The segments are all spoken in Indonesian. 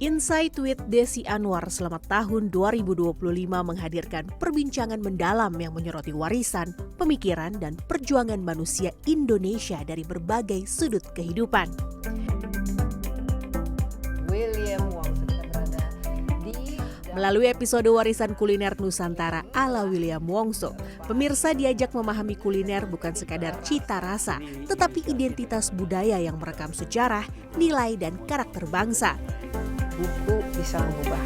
Insight with Desi Anwar selama tahun 2025 menghadirkan perbincangan mendalam yang menyoroti warisan, pemikiran, dan perjuangan manusia Indonesia dari berbagai sudut kehidupan. William Wong berada di Melalui episode Warisan Kuliner Nusantara ala William Wongso, pemirsa diajak memahami kuliner bukan sekadar cita rasa, tetapi identitas budaya yang merekam sejarah, nilai, dan karakter bangsa. buku bisa mengubah.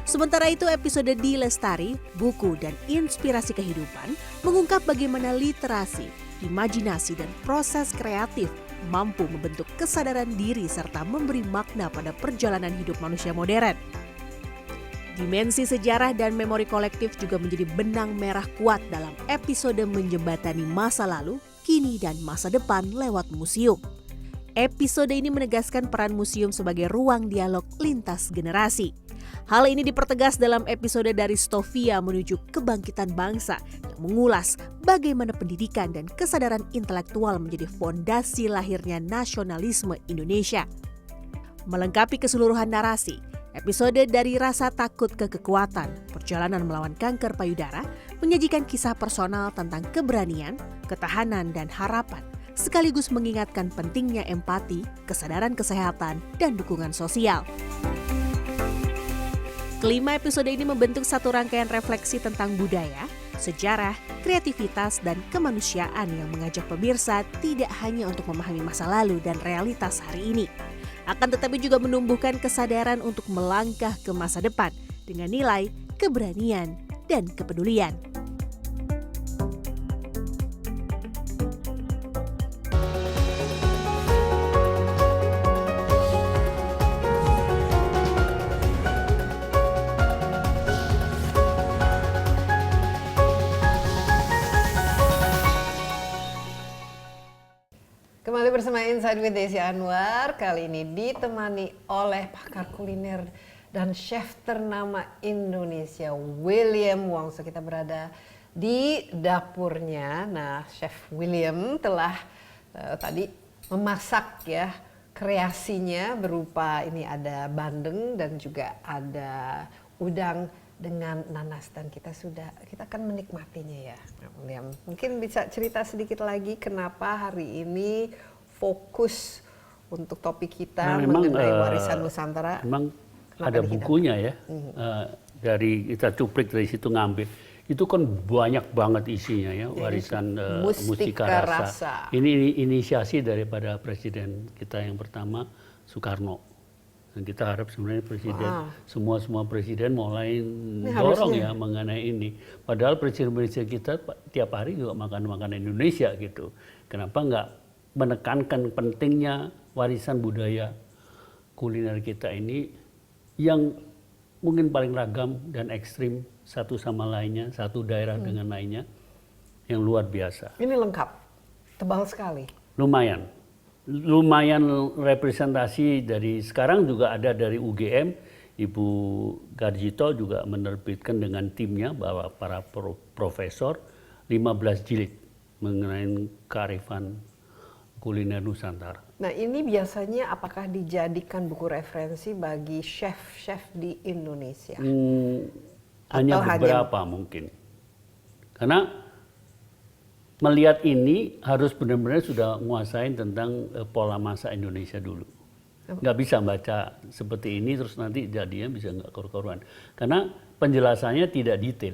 Sementara itu episode Di Lestari, buku dan inspirasi kehidupan mengungkap bagaimana literasi, imajinasi dan proses kreatif mampu membentuk kesadaran diri serta memberi makna pada perjalanan hidup manusia modern. Dimensi sejarah dan memori kolektif juga menjadi benang merah kuat dalam episode menjembatani masa lalu, kini dan masa depan lewat museum. Episode ini menegaskan peran museum sebagai ruang dialog lintas generasi. Hal ini dipertegas dalam episode Dari Stovia Menuju Kebangkitan Bangsa yang mengulas bagaimana pendidikan dan kesadaran intelektual menjadi fondasi lahirnya nasionalisme Indonesia. Melengkapi keseluruhan narasi, episode Dari Rasa Takut ke Kekuatan, Perjalanan Melawan Kanker Payudara menyajikan kisah personal tentang keberanian, ketahanan, dan harapan, sekaligus mengingatkan pentingnya empati, kesadaran kesehatan, dan dukungan sosial. Kelima episode ini membentuk satu rangkaian refleksi tentang budaya, sejarah, kreativitas, dan kemanusiaan yang mengajak pemirsa tidak hanya untuk memahami masa lalu dan realitas hari ini, akan tetapi juga menumbuhkan kesadaran untuk melangkah ke masa depan dengan nilai, keberanian, dan kepedulian. Kembali bersama Insight with Desi Anwar, kali ini ditemani oleh pakar kuliner dan chef ternama Indonesia, William Wongso. Kita berada di dapurnya. Nah, Chef William telah tadi memasak ya kreasinya berupa ini ada bandeng dan juga ada udang dengan nanas, dan kita akan menikmatinya ya, William. Mungkin bisa cerita sedikit lagi kenapa hari ini fokus untuk topik kita mengenai warisan Nusantara. Memang ada bukunya ya, dari kita cuplik dari situ ngambil. Itu kan banyak banget isinya ya, warisan Mustika Rasa. Ini inisiasi daripada presiden kita yang pertama, Soekarno. Dan kita harap sebenarnya presiden, semua presiden mulai dorong ya mengenai ini. Padahal presiden-presiden kita tiap hari juga makan makanan Indonesia gitu. Kenapa nggak menekankan pentingnya warisan budaya kuliner kita ini yang mungkin paling ragam dan ekstrim satu sama lainnya, satu daerah dengan lainnya, yang luar biasa. Ini lengkap, tebal sekali. Lumayan representasi dari sekarang juga ada dari UGM, Ibu Garjito juga menerbitkan dengan timnya bahwa para profesor 15 jilid mengenai kearifan kuliner Nusantara. Nah, ini biasanya apakah dijadikan buku referensi bagi chef-chef di Indonesia? Hanya beberapa mungkin. Karena melihat ini harus benar-benar sudah menguasai tentang pola masak Indonesia dulu. Nggak bisa baca seperti ini terus nanti jadinya bisa nggak karu-karuan. Karena penjelasannya tidak detail.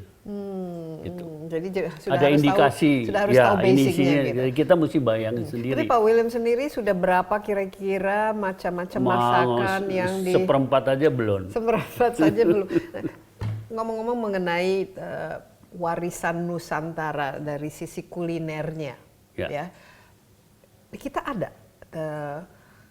Gitu. Jadi sudah ada harus indikasi, tahu, sudah harus tahu basicnya. Gitu. Jadi kita mesti bayangin sendiri. Tapi Pak William sendiri sudah berapa kira-kira macam-macam masakan yang di... Seperempat aja belum. Seperempat saja belum. Ngomong-ngomong mengenai warisan Nusantara dari sisi kulinernya, ya. Kita ada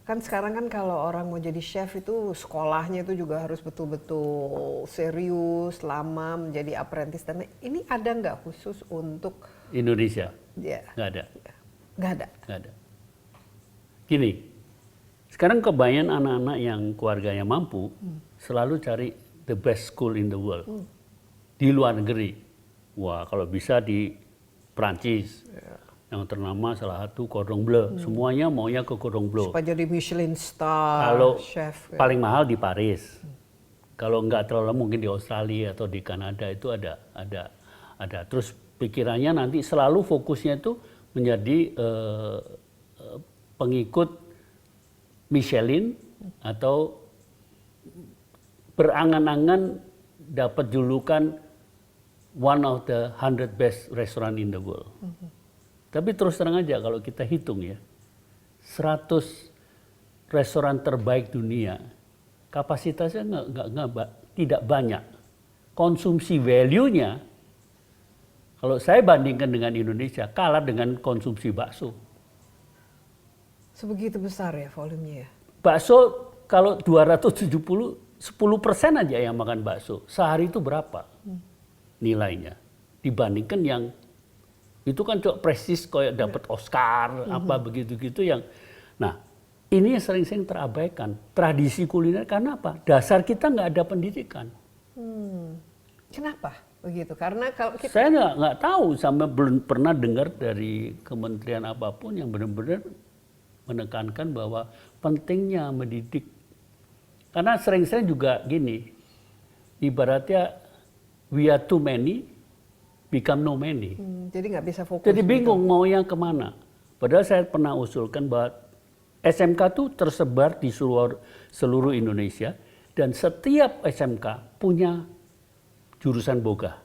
kan sekarang kan kalau orang mau jadi chef itu sekolahnya itu juga harus betul-betul serius, lama menjadi apprentice, dan ini ada nggak khusus untuk Indonesia? Ya. Nggak ada. Nggak ada. Gini, sekarang kebanyakan anak-anak yang keluarganya mampu selalu cari the best school in the world di luar negeri. Wah, kalau bisa di Prancis, Yang ternama salah satu Cordon Bleu. Semuanya maunya ke Cordon Bleu. Supaya jadi Michelin star Kalau chef. paling mahal di Paris. Kalau nggak terlalu mungkin di Australia atau di Kanada itu ada. Terus pikirannya nanti selalu fokusnya itu menjadi pengikut Michelin atau berangan-angan dapat julukan one of the 100 best restaurant in the world. Tapi terus terang aja kalau kita hitung ya, 100 restoran terbaik dunia, kapasitasnya tidak banyak. Konsumsi value-nya, kalau saya bandingkan dengan Indonesia, kalah dengan konsumsi bakso. Sebegitu besar ya volumenya ya? Bakso kalau 270, 10% aja yang makan bakso. Sehari itu berapa nilainya? Dibandingkan yang itu kan cok prestis kayak dapat Oscar apa begitu-gitu yang. Nah, ini yang sering-sering terabaikan. Tradisi kuliner karena apa? Dasar kita nggak ada pendidikan. Kenapa begitu? Karena kalau kita... Saya nggak tahu sampai belum pernah dengar dari kementerian apapun yang benar-benar menekankan bahwa pentingnya mendidik. Karena sering-sering juga gini, ibaratnya we are too many, become no many. Jadi nggak bisa fokus. Jadi bingung mau yang kemana. Padahal saya pernah usulkan bahwa SMK itu tersebar di seluruh Indonesia dan setiap SMK punya jurusan boga.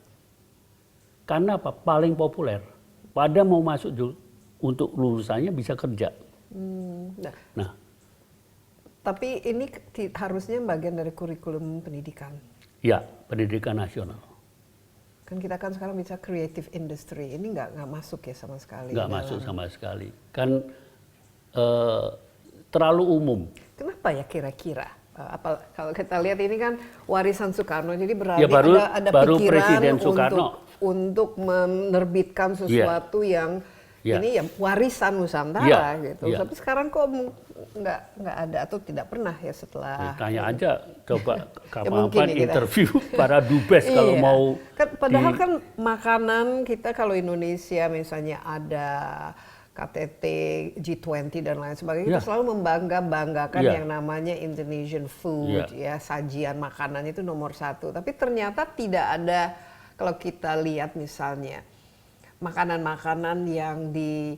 Karena apa? Paling populer. Pada mau masuk untuk lulusannya bisa kerja. Nah, tapi ini harusnya bagian dari kurikulum pendidikan. ya, pendidikan nasional. Kan kita kan sekarang bisa creative industry, ini nggak masuk ya sama sekali. Nggak masuk sama sekali. Kan terlalu umum. Kenapa ya kira-kira? Kalau kita lihat ini kan warisan Soekarno, jadi berarti Ya, ada baru pikiran Presiden Soekarno. untuk menerbitkan sesuatu yang ini ya warisan Nusantara gitu. Tapi sekarang kok nggak ada atau tidak pernah ya setelah. Tanya aja, coba mungkin kapan ya interview para dubes kalau mau. Padahal kan makanan kita kalau Indonesia misalnya ada KTT G20 dan lain sebagainya, kita selalu membanggakan yang namanya Indonesian food, ya sajian makanan itu nomor satu. Tapi ternyata tidak ada, kalau kita lihat misalnya makanan-makanan yang di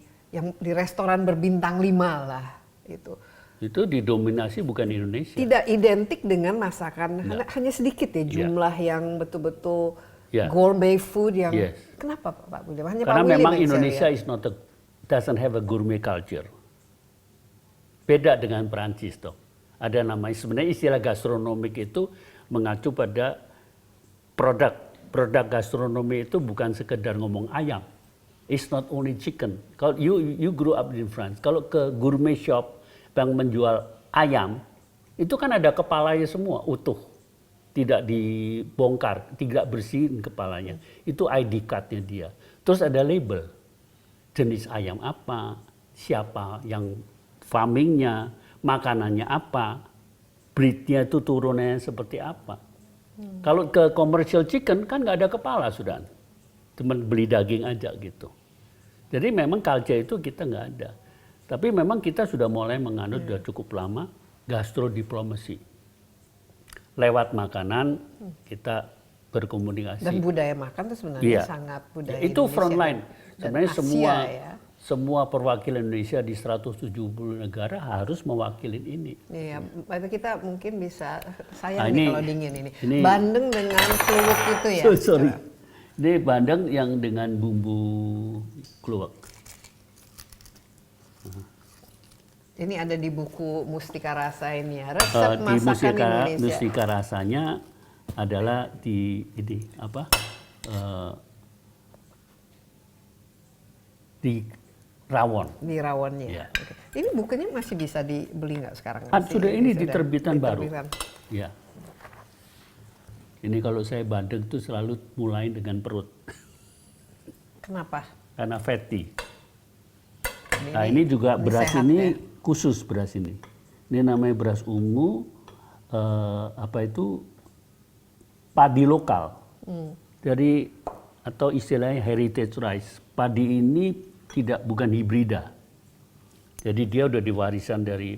restoran berbintang 5 lah itu. Itu didominasi bukan Indonesia. Tidak identik dengan masakan, hanya sedikit ya jumlah yang betul-betul gourmet food yang. Kenapa Pak William? Hanya Karena Pak William memang Indonesia doesn't have a gourmet culture. Beda dengan Perancis toh. Ada namanya sebenarnya istilah gastronomik itu mengacu pada produk gastronomi itu bukan sekedar ngomong ayam. It's not only chicken. Kalau you grew up in France, kalau ke gourmet shop yang menjual ayam, itu kan ada kepalanya semua utuh, tidak dibongkar, tidak bersihin kepalanya. Itu ID card-nya dia. Terus ada label, jenis ayam apa, siapa yang farmingnya, makanannya apa, breednya itu turunannya seperti apa. Kalau ke commercial chicken kan nggak ada kepala sudah. Cuma beli daging aja gitu. Jadi memang culture itu kita nggak ada. Tapi memang kita sudah mulai menganut sudah cukup lama gastrodiplomasi. Lewat makanan kita berkomunikasi. Dan budaya makan itu sebenarnya sangat budaya itu Indonesia. frontline. Sebenarnya Asia, semua perwakilan Indonesia di 170 negara harus mewakili ini. Iya, kita mungkin bisa sayang nih kalau dingin ini. Bandeng dengan kluwek itu ya. Sorry. Ini bandeng yang dengan bumbu kluwek. Ini ada di buku Mustika Rasa ini ya, resep masakan Indonesia. Di Mustika Rasanya adalah di ini apa? Di rawon. Di rawonnya. Ya. Ini bukunya masih bisa dibeli nggak sekarang? Sudah ini diterbitan baru. Ya. Ini kalau saya bandeng tuh selalu mulai dengan perut. Kenapa? Karena fatty. Nah ini juga beras ini khusus beras ini. Ini namanya beras ungu, padi lokal. Dari atau istilahnya heritage rice. Padi ini bukan hibrida. Jadi dia udah diwarisan dari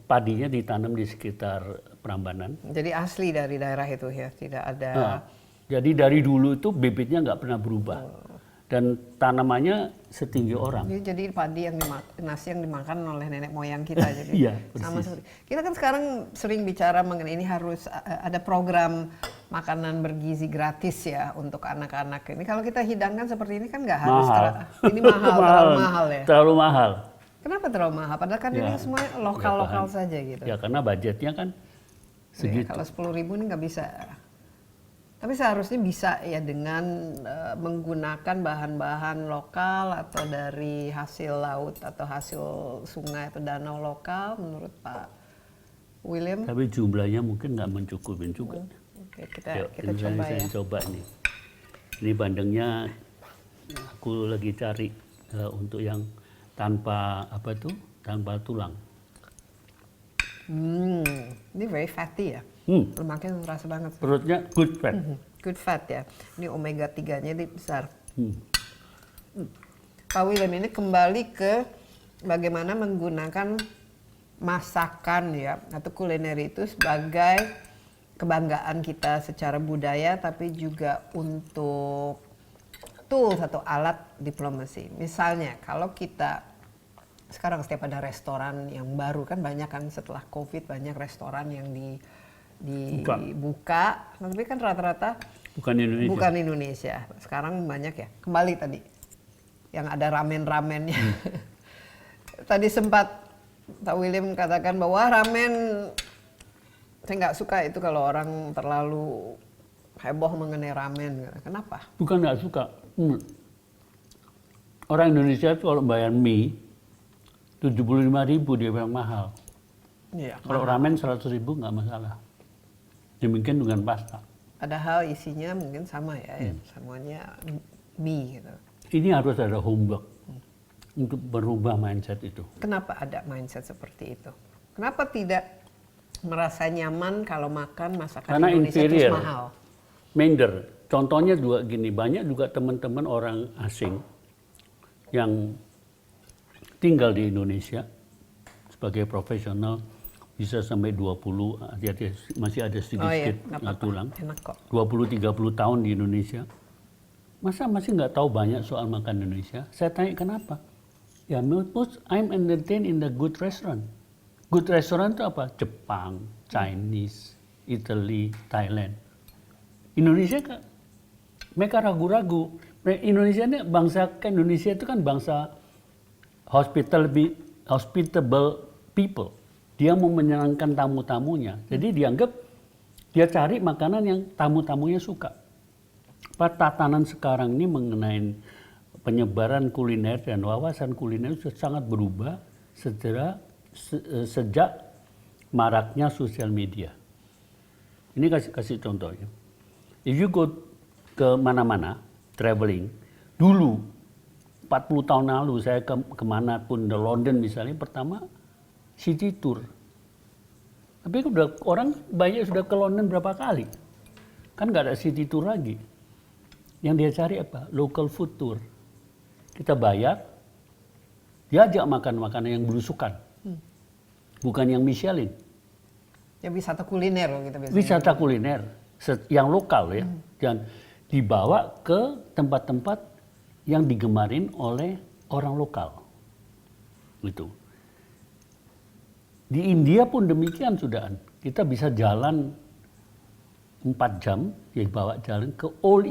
padinya ditanam di sekitar Prambanan. Jadi asli dari daerah itu ya, tidak ada. Jadi dari dulu itu bibitnya nggak pernah berubah. Dan tanamannya setinggi orang. Jadi padi yang nasi yang dimakan oleh nenek moyang kita. Jadi Iya, sama persis. seperti kita kan sekarang sering bicara mengenai ini harus ada program makanan bergizi gratis ya untuk anak-anak. Ini kalau kita hidangkan seperti ini kan nggak harus Mahal. ini mahal, terlalu mahal ya. Terlalu mahal. Kenapa terlalu mahal? Padahal kan ini semua lokal-lokal saja gitu. Ya karena budgetnya kan segitu. Kalau 10.000 ini nggak bisa. Tapi seharusnya bisa ya dengan menggunakan bahan-bahan lokal atau dari hasil laut atau hasil sungai atau danau lokal menurut Pak William. Tapi jumlahnya mungkin nggak mencukupin juga. Oke, kita Ini coba saya ya. coba nih. Ini bandengnya aku lagi cari untuk yang tanpa tanpa tulang. Ini very fatty ya. Lemaknya terasa banget. Perutnya good fat. Good fat ya. Ini omega 3-nya ini besar. Pak William, ini kembali ke bagaimana menggunakan masakan ya atau kuliner itu sebagai kebanggaan kita secara budaya tapi juga untuk tools atau alat diplomasi. Misalnya kalau kita sekarang setiap ada restoran yang baru kan banyak kan setelah COVID banyak restoran yang dibuka, tapi kan rata-rata Bukan Indonesia. bukan Indonesia. Sekarang banyak ya. Kembali tadi yang ada ramen-ramennya. Tadi sempat Pak William katakan bahwa ramen saya nggak suka itu kalau orang terlalu heboh mengenai ramen. Kenapa? Bukan nggak suka. Orang Indonesia itu kalau bayar mie 75.000 dia bilang mahal. Iya. Kalau ramen 100.000 nggak masalah. Demikian dengan pasta. Padahal isinya mungkin sama ya, semuanya mie gitu. Ini harus ada homework untuk berubah mindset itu. Kenapa ada mindset seperti itu? Kenapa tidak merasa nyaman kalau makan masakan Karena Indonesia terus inferior. mahal? Minder. Contohnya juga gini, banyak juga teman-teman orang asing yang tinggal di Indonesia sebagai profesional bisa sampai 20, masih ada sedikit tulang. Enak kok. 20-30 tahun di Indonesia. Masa masih nggak tahu banyak soal makan Indonesia? Saya tanya kenapa? Ya, most I'm entertained in the good restaurant. Good restaurant itu apa? Jepang, Chinese, Italy, Thailand. Indonesia mereka ragu-ragu. Indonesia ini Indonesia itu kan bangsa hospitable people. Dia mau menyenangkan tamu-tamunya. Jadi dianggap dia cari makanan yang tamu-tamunya suka. Tatanan sekarang ini mengenai penyebaran kuliner dan wawasan kuliner itu sangat berubah sejak maraknya sosial media. Ini kasih contohnya. If you go ke mana-mana, traveling, dulu 40 tahun lalu saya kemana pun, di London misalnya, pertama city tour. Tapi orang banyak sudah ke London berapa kali. Kan nggak ada city tour lagi. Yang dia cari apa? Local food tour. Kita bayar, diajak makan makanan yang belusukan. Bukan yang Michelin. Ya wisata kuliner loh kita biasanya. Wisata kuliner yang lokal ya. Dan dibawa ke tempat-tempat yang digemarin oleh orang lokal. Gitu. Di India pun demikian sudah. Kita bisa jalan 4 jam, ya bawa jalan ke Old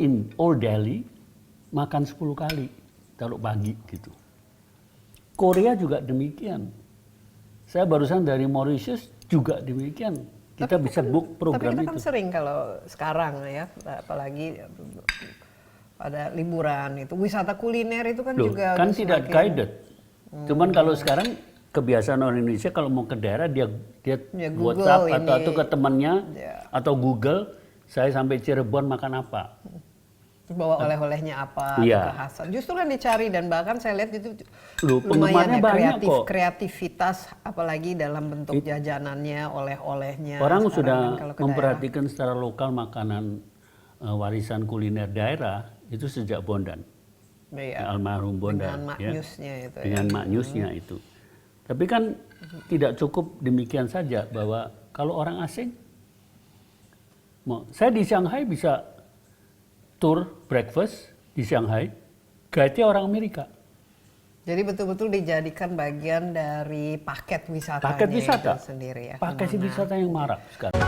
Delhi, makan 10 kali, taruh pagi gitu. Korea juga demikian. Saya barusan dari Mauritius juga demikian. Kita bisa book program tapi kita kan itu. sering kalau sekarang ya, apalagi pada liburan itu, wisata kuliner itu kan Loh, juga kan udah tidak semakin- guided. Cuman kalau sekarang kebiasaan orang Indonesia kalau mau ke daerah dia Ya, Google WhatsApp ini. atau ke temannya Ya. atau Google, saya sampai Cirebon makan apa. bawa oleh-olehnya apa, Iya. kekhasan. Justru kan dicari dan bahkan saya lihat itu Loh, lumayan penggemarnya ya banyak kok. kreativitas apalagi dalam bentuk jajanannya, oleh-olehnya. Orang Sekarang sudah kan kalau ke memperhatikan secara lokal makanan warisan kuliner daerah itu sejak Bondan. almarhum Bonda, dengan maknyusnya itu, dengan maknyusnya itu. Tapi kan tidak cukup demikian saja, bahwa kalau orang asing, saya di Shanghai bisa tour breakfast di Shanghai, guide-nya orang Amerika. Jadi betul-betul dijadikan bagian dari paket wisatanya Paket wisata itu sendiri ya. Paket wisata yang marak sekarang.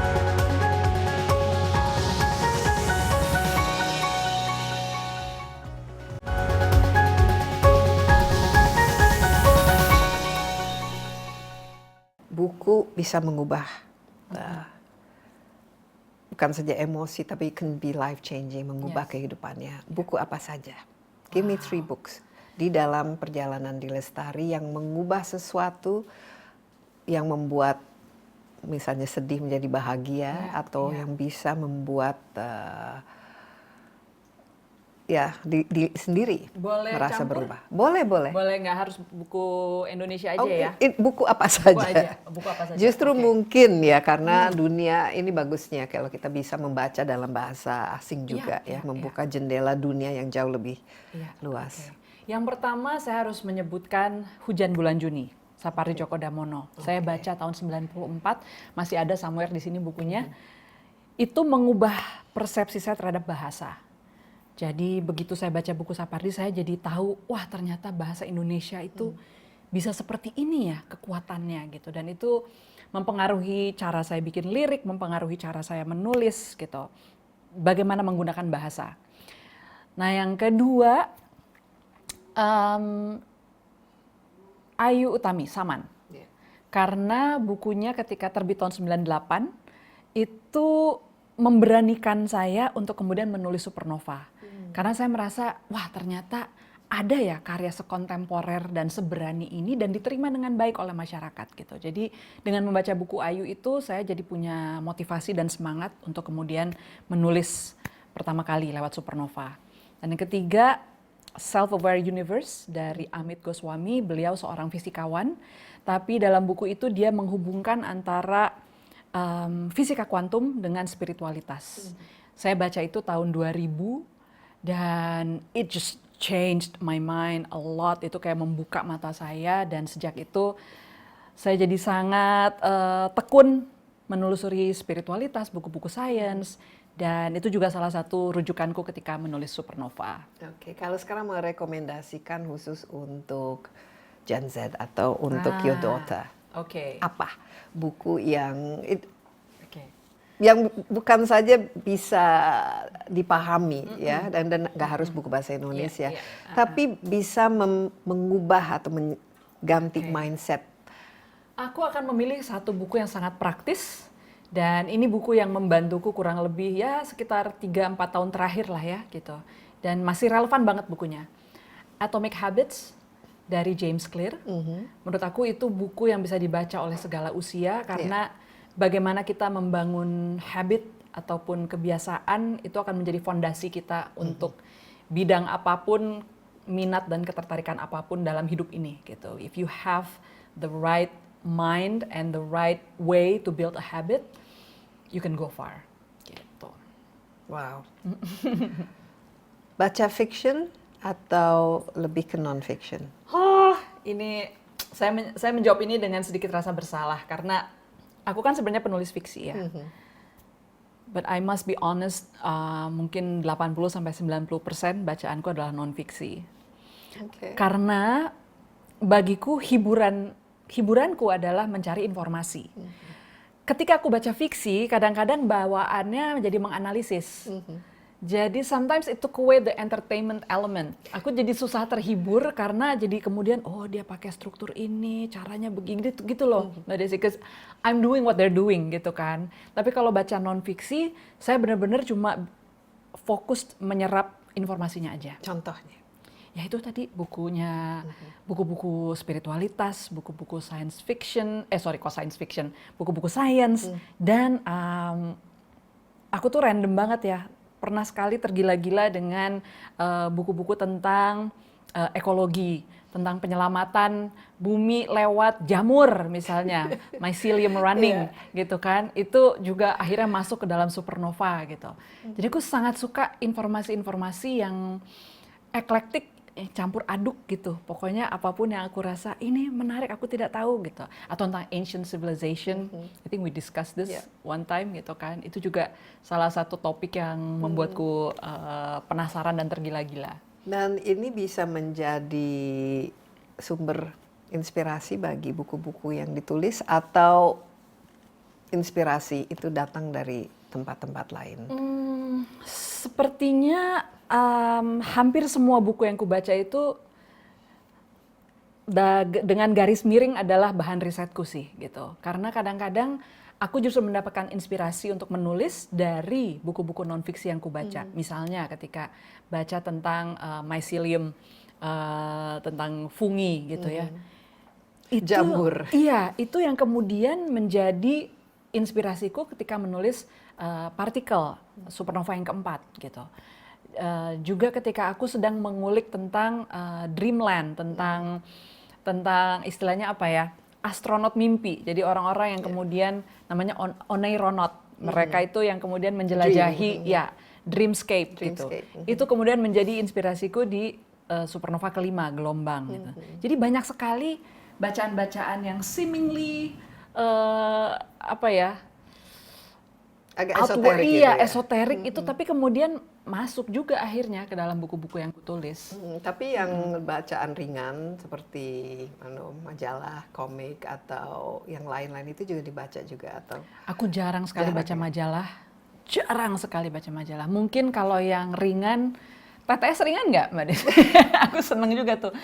Buku bisa mengubah bukan saja emosi, tapi can be life changing, mengubah kehidupannya. Buku apa saja? Give me 3 books di dalam perjalanan di Lestari yang mengubah sesuatu, yang membuat misalnya sedih menjadi bahagia, atau yang bisa membuat sendiri boleh merasa campur? berubah. Boleh. Boleh, nggak harus buku Indonesia aja ya? Buku apa saja. Buku apa saja. Justru mungkin ya, karena dunia ini bagusnya kalau kita bisa membaca dalam bahasa asing juga, membuka jendela dunia yang jauh lebih luas. Yang pertama saya harus menyebutkan Hujan Bulan Juni, Sapardi Djoko Damono. Saya baca tahun 94, masih ada somewhere di sini bukunya. Itu mengubah persepsi saya terhadap bahasa. Jadi begitu saya baca buku Sapardi, saya jadi tahu, wah ternyata bahasa Indonesia itu bisa seperti ini ya kekuatannya gitu. Dan itu mempengaruhi cara saya bikin lirik, mempengaruhi cara saya menulis gitu. Bagaimana menggunakan bahasa. Nah yang kedua, Ayu Utami, Saman. Karena bukunya ketika terbit tahun 98, itu memberanikan saya untuk kemudian menulis Supernova. Karena saya merasa, wah ternyata ada ya karya sekontemporer dan seberani ini dan diterima dengan baik oleh masyarakat gitu. Jadi dengan membaca buku Ayu itu saya jadi punya motivasi dan semangat untuk kemudian menulis pertama kali lewat Supernova. Dan yang ketiga, Self-Aware Universe dari Amit Goswami. Beliau seorang fisikawan, tapi dalam buku itu dia menghubungkan antara fisika kuantum dengan spiritualitas. Saya baca itu tahun 2000 dan it just changed my mind a lot. Itu kayak membuka mata saya dan sejak itu saya jadi sangat tekun menelusuri spiritualitas, buku-buku sains, dan itu juga salah satu rujukanku ketika menulis Supernova. Oke, kalau sekarang merekomendasikan khusus untuk Gen Z atau untuk your daughter, apa buku yang yang bukan saja bisa dipahami ya, dan nggak harus buku bahasa Indonesia, tapi bisa mengubah atau mengganti mindset. Aku akan memilih satu buku yang sangat praktis, dan ini buku yang membantuku kurang lebih ya sekitar 3-4 tahun terakhir lah ya gitu, dan masih relevan banget bukunya. Atomic Habits dari James Clear. Menurut aku itu buku yang bisa dibaca oleh segala usia karena bagaimana kita membangun habit ataupun kebiasaan itu akan menjadi fondasi kita untuk bidang apapun, minat dan ketertarikan apapun dalam hidup ini gitu. If you have the right mind and the right way to build a habit, you can go far. Gitu. Wow. Baca fiction atau lebih ke non-fiction? Ini saya menjawab ini dengan sedikit rasa bersalah karena aku kan sebenarnya penulis fiksi ya. But I must be honest, mungkin 80-90% bacaanku adalah non-fiksi. Karena bagiku hiburanku adalah mencari informasi. Ketika aku baca fiksi, kadang-kadang bawaannya menjadi menganalisis. Jadi sometimes it took away the entertainment element. Aku jadi susah terhibur karena jadi kemudian dia pakai struktur ini, caranya begini gitu loh. Mbak Desi, because I'm doing what they're doing gitu kan. Tapi kalau baca non-fiksi, saya benar-benar cuma fokus menyerap informasinya aja. Contohnya? Ya itu tadi bukunya, buku-buku spiritualitas, buku-buku science fiction, buku-buku sains, dan aku tuh random banget ya. Pernah sekali tergila-gila dengan buku-buku tentang ekologi, tentang penyelamatan bumi lewat jamur misalnya, mycelium running gitu kan. Itu juga akhirnya masuk ke dalam Supernova gitu. Jadi aku sangat suka informasi-informasi yang eklektik, campur aduk gitu. Pokoknya apapun yang aku rasa ini menarik, aku tidak tahu gitu. Atau tentang ancient civilization, I think we discussed this one time gitu kan. Itu juga salah satu topik yang membuatku penasaran dan tergila-gila. Dan ini bisa menjadi sumber inspirasi bagi buku-buku yang ditulis, atau inspirasi itu datang dari tempat-tempat lain? Sepertinya hampir semua buku yang kubaca itu dengan garis miring adalah bahan risetku sih gitu. Karena kadang-kadang aku justru mendapatkan inspirasi untuk menulis dari buku-buku non-fiksi yang kubaca. Misalnya ketika baca tentang mycelium, tentang fungi gitu ya. Itu, jamur. Iya, itu yang kemudian menjadi inspirasiku ketika menulis partikel supernova yang keempat gitu. Juga ketika aku sedang mengulik tentang dreamland, tentang istilahnya apa ya, astronot mimpi. Jadi orang-orang yang kemudian namanya oneironaut. Mereka itu yang kemudian menjelajahi dreamscape gitu. Itu kemudian menjadi inspirasiku di supernova kelima, gelombang gitu. Jadi banyak sekali bacaan-bacaan yang seemingly agak esoterik gitu ya. Esoterik itu, tapi kemudian masuk juga akhirnya ke dalam buku-buku yang kutulis. Tapi yang bacaan ringan seperti majalah, komik, atau yang lain-lain itu juga dibaca juga, atau? Aku jarang sekali baca majalah. Jarang sekali baca majalah. Mungkin kalau yang ringan, TTS ringan nggak, Mbak Desi? Aku seneng juga tuh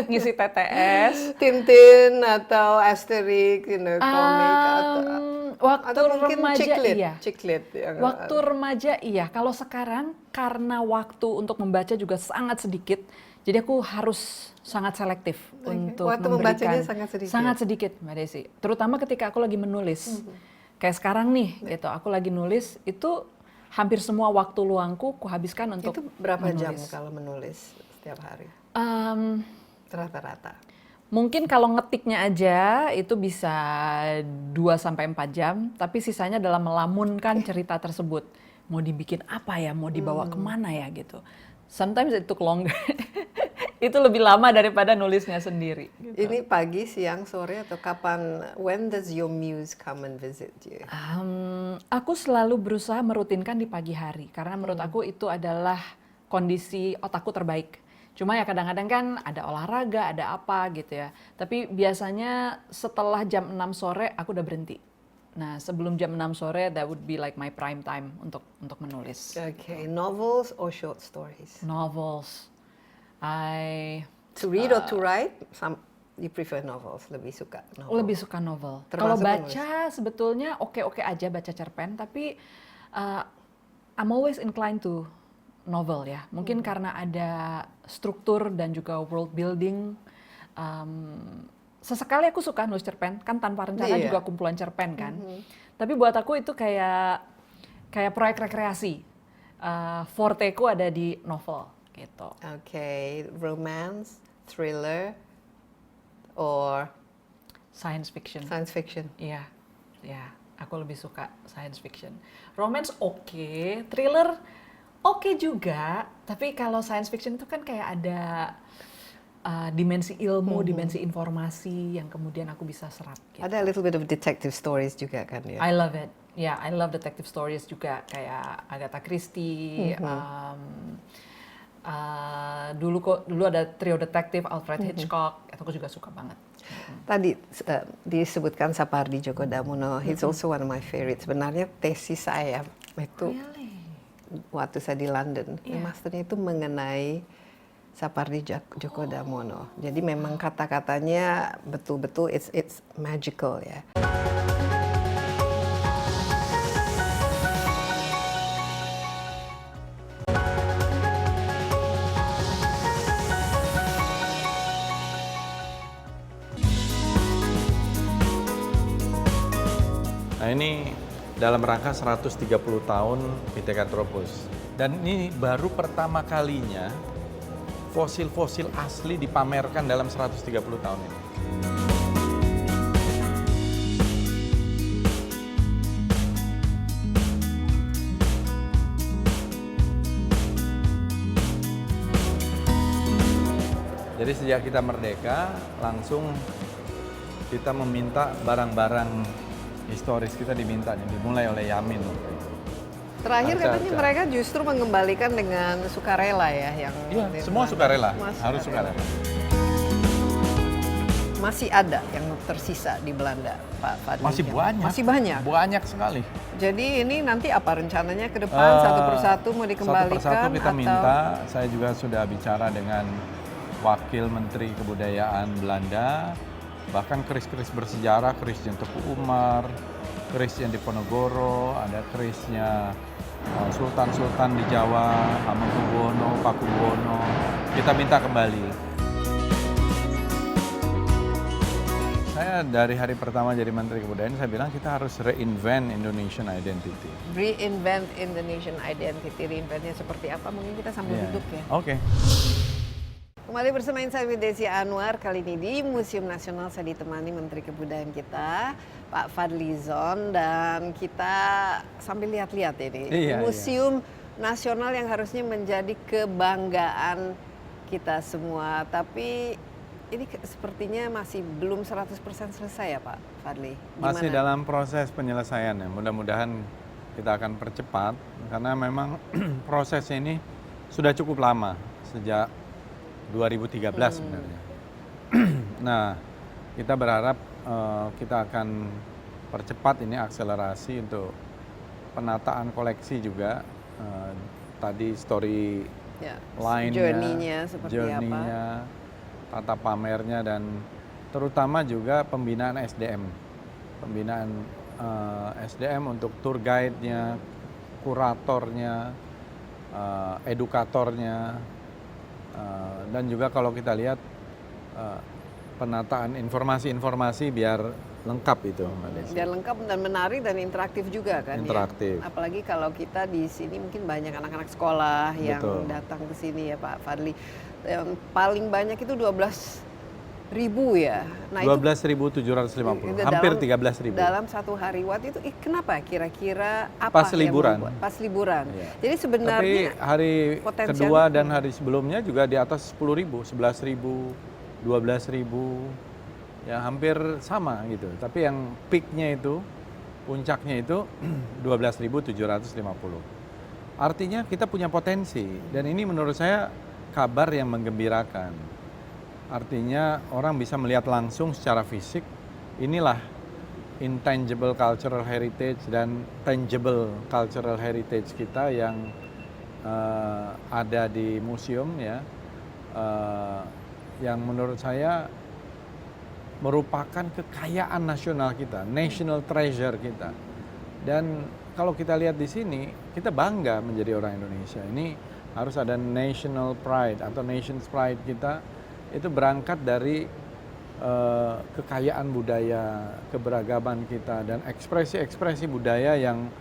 ngisi TTS. Tintin atau Asterix, komik, waktu remaja iya. Ciklit. Waktu remaja iya. Kalau sekarang karena waktu untuk membaca juga sangat sedikit, jadi aku harus sangat selektif untuk waktu memberikan. Membacanya sangat sedikit. Sangat sedikit, Mbak Desi. Terutama ketika aku lagi menulis. Kayak sekarang nih, gitu. Aku lagi nulis itu. Hampir semua waktu luangku kuhabiskan untuk itu berapa menulis. Jam kalau menulis setiap hari? Rata-rata. Mungkin kalau ngetiknya aja itu bisa 2-4 jam, tapi sisanya dalam melamunkan cerita tersebut. Mau dibikin apa ya, mau dibawa kemana ya gitu. Sometimes it took longer. Itu lebih lama daripada nulisnya sendiri. Gitu. Ini pagi, siang, sore, atau kapan? When does your muse come and visit you? Aku selalu berusaha merutinkan di pagi hari, karena menurut aku itu adalah kondisi otakku terbaik. Cuma ya kadang-kadang kan ada olahraga, ada apa gitu ya. Tapi biasanya setelah jam 6 sore aku udah berhenti. Nah, sebelum jam 6 sore that would be like my prime time untuk menulis. Okay, novels or short stories? Novels. To read or to write? You prefer novels, lebih suka novel? Lebih suka novel. Termasuk Kalau baca menulis. sebetulnya oke-oke aja baca cerpen, tapi I'm always inclined to novel ya. Mungkin karena ada struktur dan juga world building. Sesekali aku suka nulis cerpen, kan tanpa rencana juga kumpulan cerpen kan. Tapi buat aku itu kayak proyek rekreasi. Forteku ada di novel. Gitu. Okay, romance, thriller, or Science fiction. science fiction? Iya, ya, aku lebih suka science fiction. Romance oke, thriller oke juga. Tapi kalau science fiction itu kan kayak ada dimensi ilmu, dimensi informasi yang kemudian aku bisa serap. Gitu. Ada a little bit of detective stories juga kan ya? I love it. Ya, I love detective stories juga kayak Agatha Christie. Dulu ada trio detektif Alfred Hitchcock, itu aku juga suka banget. Tadi disebutkan Sapardi Djoko Damono, he's also one of my favorites. Sebenarnya tesis saya itu waktu saya di London, masternya itu mengenai Sapardi Djoko Damono. Jadi memang kata-katanya betul-betul it's magical ya. Nah ini dalam rangka 130 tahun Pithecanthropus. Dan ini baru pertama kalinya fosil-fosil asli dipamerkan dalam 130 tahun ini. Jadi sejak kita merdeka, langsung kita meminta barang-barang historis kita diminta, dimulai oleh Yamin. Terakhir Arca-arca. katanya mereka justru mengembalikan dengan sukarela ya, yang Iya, di semua Belanda. sukarela, Semua harus sukarela. Masih ada yang tersisa di Belanda, Pak Fadli? Masih banyak. Masih banyak. Banyak sekali. Jadi ini nanti apa rencananya ke depan, satu persatu mau dikembalikan? Satu persatu kita atau... minta, saya juga sudah bicara dengan Wakil Menteri Kebudayaan Belanda, bahkan keris-keris bersejarah, keris yang Teku Umar, keris yang Diponegoro, ada kerisnya Sultan-Sultan di Jawa, Hamengkubuwono, Pakubuwono, kita minta kembali. Saya dari hari pertama jadi Menteri Kebudayaan, saya bilang kita harus reinvent Indonesian identity. Reinvent Indonesian Identity, reinventnya seperti apa? Mungkin kita sambil Iya. duduk ya. Oke. Kembali bersama Insight with Desi Anwar, kali ini di Museum Nasional saya ditemani Menteri Kebudayaan kita, Pak Fadli Zon, dan kita sambil lihat-lihat ini. Iya, Museum Nasional yang harusnya menjadi kebanggaan kita semua, tapi ini sepertinya masih belum 100% selesai ya Pak Fadli? Gimana? Masih dalam proses penyelesaian ya, mudah-mudahan kita akan percepat, karena memang proses ini sudah cukup lama, sejak 2013 sebenarnya. Nah, kita berharap kita akan percepat ini, akselerasi untuk penataan koleksi juga. Tadi story Ya, line-nya, journey-nya seperti journey-nya, tata pamernya, dan terutama juga pembinaan SDM. Pembinaan SDM untuk tour guide-nya, kuratornya, edukatornya, dan juga kalau kita lihat penataan informasi-informasi biar lengkap itu, Mbak Desi. Biar lengkap dan menarik dan interaktif juga kan Interaktif. ya. Apalagi kalau kita di sini mungkin banyak anak-anak sekolah yang Betul. datang ke sini ya Pak Fadli. Yang paling banyak itu 12.000 ya. Nah, 12.750, itu hampir dalam- 13.000. Dalam satu hari. Waktu itu kenapa kira-kira apa Pas yang liburan. membuat- pas liburan. Iya. Jadi sebenarnya Tapi hari potensial- kedua dan hari sebelumnya juga di atas 10.000, 11.000, 12.000, ya hampir sama gitu. Tapi yang peaknya itu, puncaknya itu 12.750. Artinya kita punya potensi, dan ini menurut saya kabar yang menggembirakan. Artinya orang bisa melihat langsung secara fisik, inilah intangible cultural heritage dan tangible cultural heritage kita yang ada di museum ya, yang menurut saya merupakan kekayaan nasional kita, national treasure kita. Dan kalau kita lihat di sini, kita bangga menjadi orang Indonesia. Ini harus ada national pride atau nation's pride kita, itu berangkat dari kekayaan budaya, keberagaman kita, dan ekspresi-ekspresi budaya yang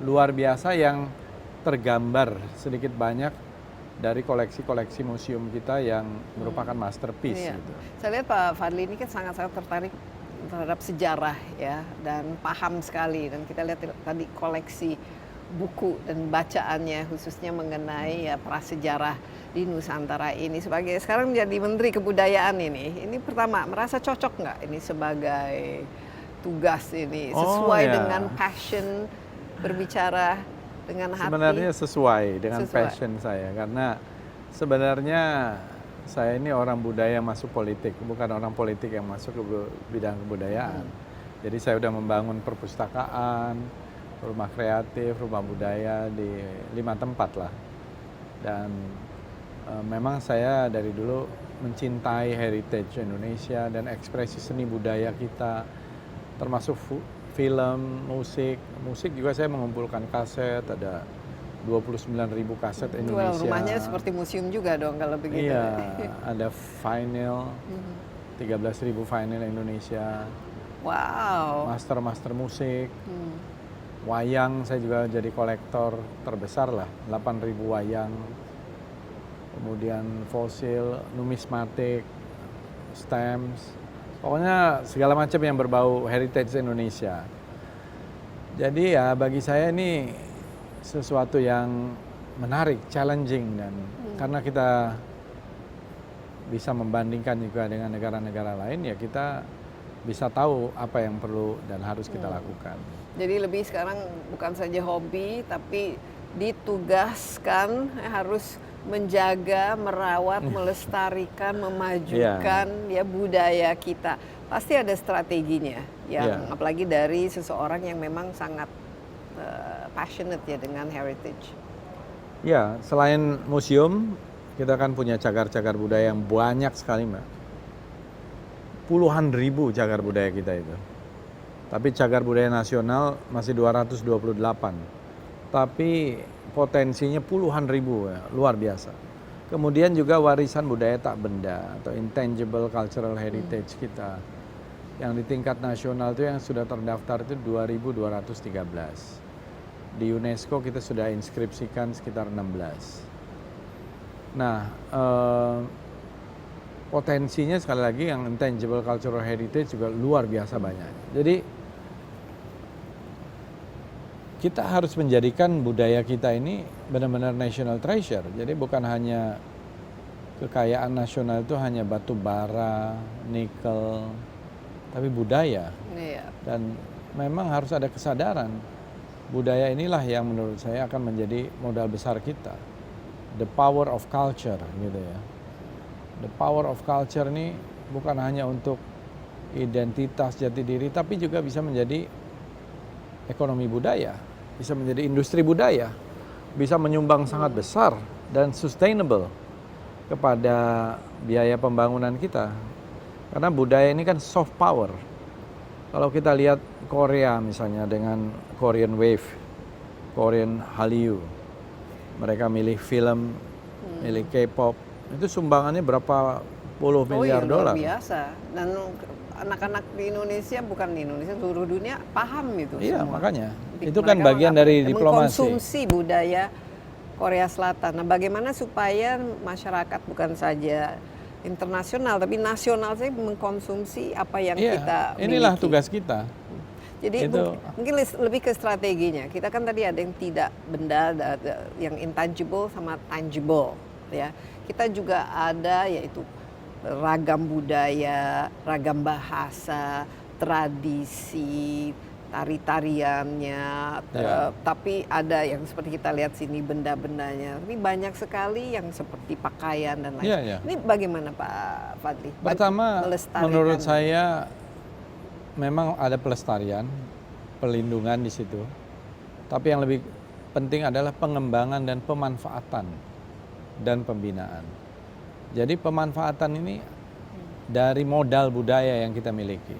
luar biasa yang tergambar sedikit banyak dari koleksi-koleksi museum kita yang merupakan masterpiece. Iya. Gitu. Saya lihat Pak Fadli ini kan sangat-sangat tertarik terhadap sejarah ya, dan paham sekali, dan kita lihat tadi koleksi buku dan bacaannya khususnya mengenai ya prasejarah di Nusantara ini. Sebagai sekarang menjadi Menteri Kebudayaan ini pertama merasa cocok nggak ini sebagai tugas ini, sesuai ya. dengan passion berbicara dengan hati? Sebenarnya sesuai dengan Sesuai. passion saya, karena sebenarnya saya ini orang budaya yang masuk politik, bukan orang politik yang masuk ke bidang kebudayaan. Jadi saya sudah membangun perpustakaan, rumah kreatif, rumah budaya di 5 tempat lah. Dan memang saya dari dulu mencintai heritage Indonesia dan ekspresi seni budaya kita, termasuk film, musik. Musik juga saya mengumpulkan kaset, ada 29.000 kaset Indonesia. Rumahnya seperti museum juga dong kalau begitu. Iya, ada vinyl, 13.000 vinyl Indonesia. Wow. Master musik. Wayang, saya juga jadi kolektor terbesar lah, 8.000 wayang. Kemudian fosil, numismatik, stamps, pokoknya segala macam yang berbau heritage Indonesia. Jadi ya bagi saya ini sesuatu yang menarik, challenging, dan karena kita bisa membandingkan juga dengan negara-negara lain, ya kita bisa tahu apa yang perlu dan harus kita lakukan. Jadi lebih sekarang bukan saja hobi, tapi ditugaskan harus menjaga, merawat, melestarikan, memajukan ya budaya kita. Pasti ada strateginya, yang apalagi dari seseorang yang memang sangat passionate ya dengan heritage. Ya, selain museum, kita kan punya cagar-cagar budaya yang banyak sekali, Mbak. Puluhan ribu cagar budaya kita itu. Tapi cagar budaya nasional masih 228. Tapi potensinya puluhan ribu, ya, luar biasa. Kemudian juga warisan budaya tak benda atau intangible cultural heritage kita. Yang di tingkat nasional itu yang sudah terdaftar itu 2.213. Di UNESCO kita sudah inskripsikan sekitar 16. Nah, potensinya sekali lagi yang intangible cultural heritage juga luar biasa banyak. Jadi kita harus menjadikan budaya kita ini benar-benar national treasure. Jadi bukan hanya kekayaan nasional itu hanya batu bara, nikel, tapi budaya. Dan memang harus ada kesadaran. Budaya inilah yang menurut saya akan menjadi modal besar kita. The power of culture gitu ya. The power of culture ini bukan hanya untuk identitas jati diri, tapi juga bisa menjadi ekonomi budaya, bisa menjadi industri budaya, bisa menyumbang sangat besar dan sustainable kepada biaya pembangunan kita. Karena budaya ini kan soft power. Kalau kita lihat Korea misalnya dengan Korean Wave, Korean Hallyu, mereka milih film, milih K-pop, itu sumbangannya berapa puluh miliar dolar. Luar biasa. Dan anak-anak di Indonesia, bukan di Indonesia, seluruh dunia paham itu Iya, semua. makanya. Mereka Itu kan bagian dari diplomasi. Mengkonsumsi budaya Korea Selatan. Nah, bagaimana supaya masyarakat bukan saja internasional, tapi nasional saya mengkonsumsi apa yang kita miliki. Inilah tugas kita. Jadi mungkin lebih ke strateginya. Kita kan tadi ada yang tidak benda, yang intangible sama tangible, ya. Kita juga ada yaitu ragam budaya, ragam bahasa, tradisi, tari-tariannya, tapi ada yang seperti kita lihat sini benda-bendanya. Ini banyak sekali yang seperti pakaian dan lain. Ini bagaimana Pak Fadli? Pertama, menurut saya memang ada pelestarian, pelindungan di situ. Tapi yang lebih penting adalah pengembangan dan pemanfaatan dan pembinaan. Jadi pemanfaatan ini dari modal budaya yang kita miliki,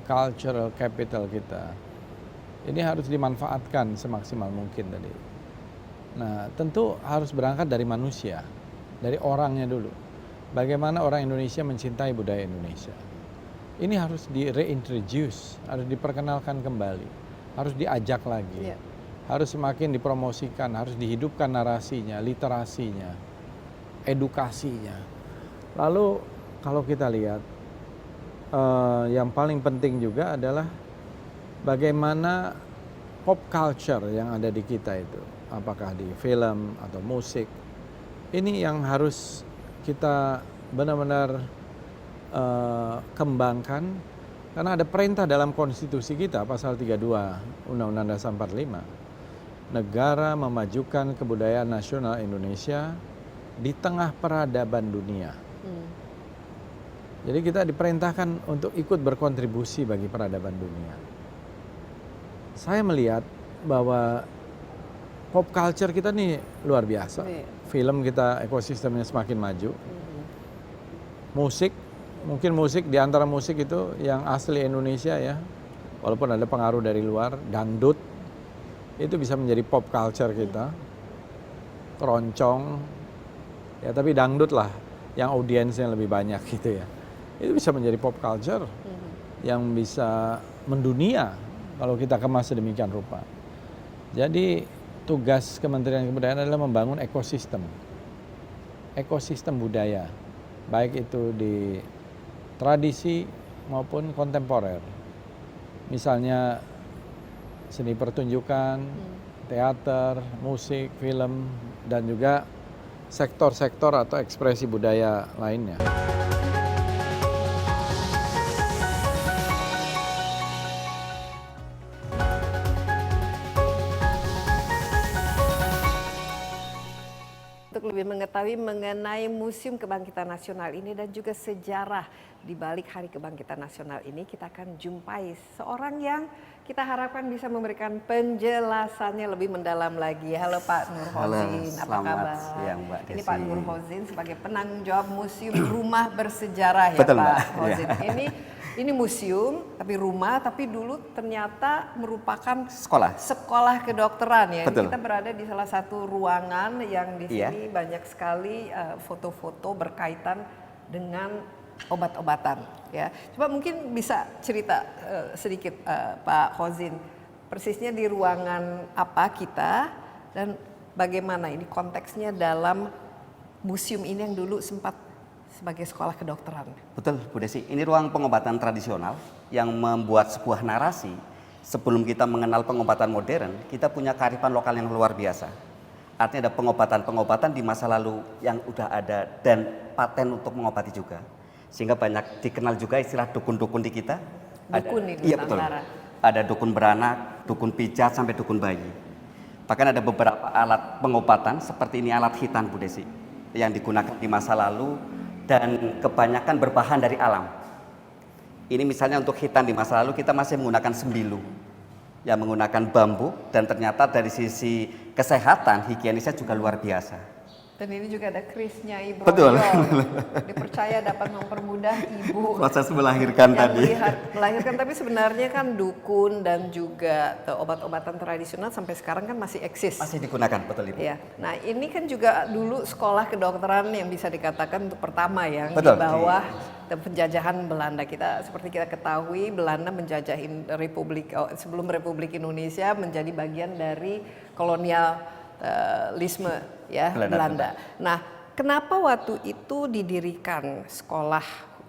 cultural capital kita, ini harus dimanfaatkan semaksimal mungkin tadi. Nah, tentu harus berangkat dari manusia, dari orangnya dulu. Bagaimana orang Indonesia mencintai budaya Indonesia. Ini harus di-reintroduce, harus diperkenalkan kembali, harus diajak lagi, harus semakin dipromosikan, harus dihidupkan narasinya, literasinya, edukasinya. Lalu kalau kita lihat, yang paling penting juga adalah bagaimana pop culture yang ada di kita itu, apakah di film atau musik, ini yang harus kita benar-benar kembangkan, karena ada perintah dalam konstitusi kita pasal 32 Undang-Undang Dasar 45, negara memajukan kebudayaan nasional Indonesia di tengah peradaban dunia. Jadi kita diperintahkan untuk ikut berkontribusi bagi peradaban dunia. Saya melihat bahwa pop culture kita nih luar biasa. Film kita ekosistemnya semakin maju. Musik, mungkin musik di antara musik itu yang asli Indonesia ya, walaupun ada pengaruh dari luar, dangdut itu bisa menjadi pop culture kita. Keroncong, ya tapi dangdut lah yang audiensnya lebih banyak gitu ya. Itu bisa menjadi pop culture yang bisa mendunia kalau kita kemas sedemikian rupa. Jadi tugas Kementerian Kebudayaan adalah membangun ekosistem budaya, baik itu di tradisi maupun kontemporer. Misalnya seni pertunjukan, teater, musik, film, dan juga sektor-sektor atau ekspresi budaya lainnya. Untuk lebih mengetahui mengenai Museum Kebangkitan Nasional ini dan juga sejarah di balik Hari Kebangkitan Nasional ini, kita akan jumpai seorang yang kita harapkan bisa memberikan penjelasannya lebih mendalam lagi. Halo Pak Nurhozin, apa kabar? Siang, Mbak Desi. Ini Pak Nurhozin sebagai penanggung jawab Museum Rumah Bersejarah ya. Betul, Pak Mbak. Hozin. Ya. Ini museum, tapi rumah, tapi dulu ternyata merupakan sekolah kedokteran ya. Betul. Kita berada di salah satu ruangan yang di Iya. sini banyak sekali foto-foto berkaitan dengan obat-obatan ya. Coba mungkin bisa cerita sedikit Pak Hozin, persisnya di ruangan apa kita dan bagaimana ini konteksnya dalam museum ini yang dulu sempat sebagai sekolah kedokteran. Betul, Bu Desi. Ini ruang pengobatan tradisional yang membuat sebuah narasi. Sebelum kita mengenal pengobatan modern, kita punya kearifan lokal yang luar biasa. Artinya ada pengobatan-pengobatan di masa lalu yang udah ada dan paten untuk mengobati juga. Sehingga banyak dikenal juga istilah dukun-dukun di kita. Dukun ini iya, betul. Ada dukun beranak, dukun pijat, sampai dukun bayi. Bahkan ada beberapa alat pengobatan seperti ini alat hitan, Bu Desi, yang digunakan di masa lalu dan kebanyakan berbahan dari alam. Ini misalnya untuk hitan di masa lalu kita masih menggunakan sembilu yang menggunakan bambu, dan ternyata dari sisi kesehatan higienisnya juga luar biasa. Dan ini juga ada kerisnya Ibu. Betul. Dipercaya dapat mempermudah ibu Proses melahirkan yang tadi. melahirkan, tapi sebenarnya kan dukun dan juga obat-obatan tradisional sampai sekarang kan masih eksis. Masih digunakan, betul Ibu. Ya. Nah, ini kan juga dulu sekolah kedokteran yang bisa dikatakan untuk pertama yang Betul, di bawah penjajahan Belanda. Kita seperti kita ketahui Belanda menjajahin sebelum Republik Indonesia menjadi bagian dari kolonialisme ya Belanda. Nah, kenapa waktu itu didirikan sekolah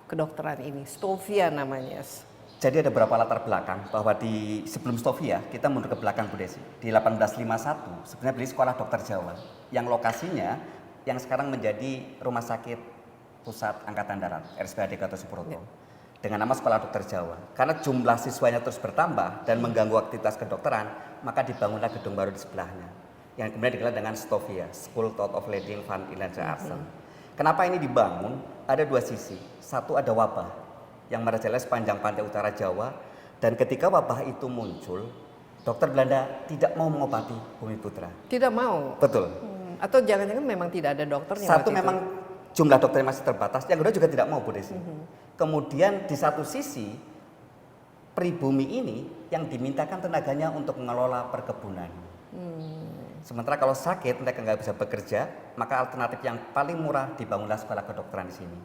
kedokteran ini? Stovia namanya. Jadi ada beberapa latar belakang bahwa di sebelum Stovia kita mundur ke belakang, Bu Desi. Di 1851 sebenarnya beli sekolah dokter Jawa yang lokasinya yang sekarang menjadi Rumah Sakit Pusat Angkatan Darat RSPAD Gatot Subroto dengan nama Sekolah Dokter Jawa. Karena jumlah siswanya terus bertambah dan mengganggu aktivitas kedokteran, maka dibangunlah gedung baru di sebelahnya yang kemudian dikenal dengan Stovia, School Thought of Leiding van Inlandse Artsen. Kenapa ini dibangun? Ada dua sisi. Satu, ada wabah yang merajalela sepanjang pantai utara Jawa, dan ketika wabah itu muncul, dokter Belanda tidak mau mengobati Bumiputra. Tidak mau? Betul. Atau jangan-jangan memang tidak ada dokternya? Satu, memang jumlah dokternya masih terbatas, yang kedua juga tidak mau, Bu Desi. Kemudian di satu sisi, pribumi ini yang dimintakan tenaganya untuk mengelola perkebunan. Sementara kalau sakit mereka nggak bisa bekerja, maka alternatif yang paling murah dibangunlah sekolah kedokteran di sini.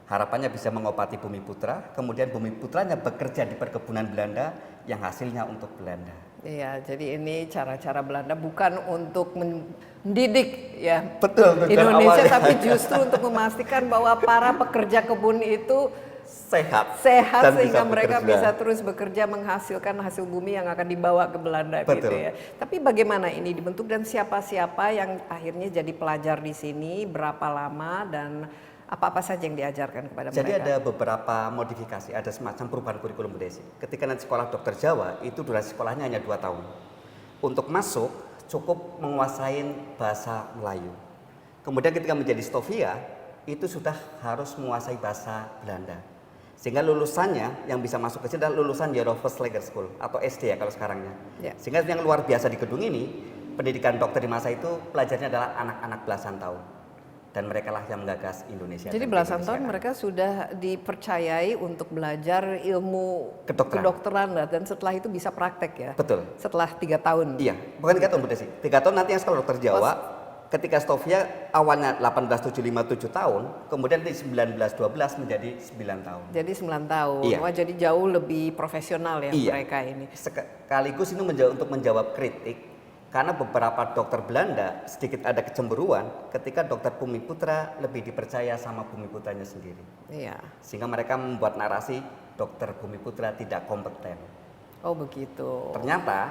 Harapannya bisa mengobati Bumiputra, kemudian Bumiputranya bekerja di perkebunan Belanda yang hasilnya untuk Belanda. Iya, jadi ini cara-cara Belanda bukan untuk mendidik ya Betul, Indonesia, awalnya. tapi justru untuk memastikan bahwa para pekerja kebun itu sehat dan sehingga bisa mereka bekerja. bisa terus bekerja menghasilkan hasil bumi yang akan dibawa ke Belanda. Betul. Gitu ya. Tapi bagaimana ini dibentuk dan siapa-siapa yang akhirnya jadi pelajar di sini, berapa lama dan apa-apa saja yang diajarkan kepada Jadi mereka? ada beberapa modifikasi, ada semacam perubahan kurikulum, Bu Desi. Ketika nanti sekolah dokter Jawa, itu durasi sekolahnya hanya 2 tahun. Untuk masuk, cukup menguasai bahasa Melayu. Kemudian ketika menjadi Stovia, itu sudah harus menguasai bahasa Belanda. Sehingga lulusannya yang bisa masuk ke sini adalah lulusan Jeroen School atau SD ya kalau sekarangnya. Ya. Sehingga yang luar biasa di gedung ini, pendidikan dokter di masa itu pelajarnya adalah anak-anak belasan tahun. Dan mereka lah yang menggagas Indonesia. Jadi belasan tahun mereka sudah dipercayai untuk belajar ilmu kedokteran dan setelah itu bisa praktek ya? Betul. Setelah 3 tahun? Iya, bukan 3 tahun Bu Desi. 3 tahun nanti yang sekolah dokter Jawa, ketika Stovia awalnya 1875 7 tahun, kemudian di 1912 menjadi 9 tahun. Jadi 9 tahun, Iya. Wah jadi jauh lebih profesional ya mereka ini. Sekaligus ini untuk menjawab kritik, karena beberapa dokter Belanda sedikit ada kecemburuan ketika dokter Bumiputra lebih dipercaya sama Bumiputranya sendiri. Iya. Sehingga mereka membuat narasi dokter Bumiputra tidak kompeten. Oh begitu. Ternyata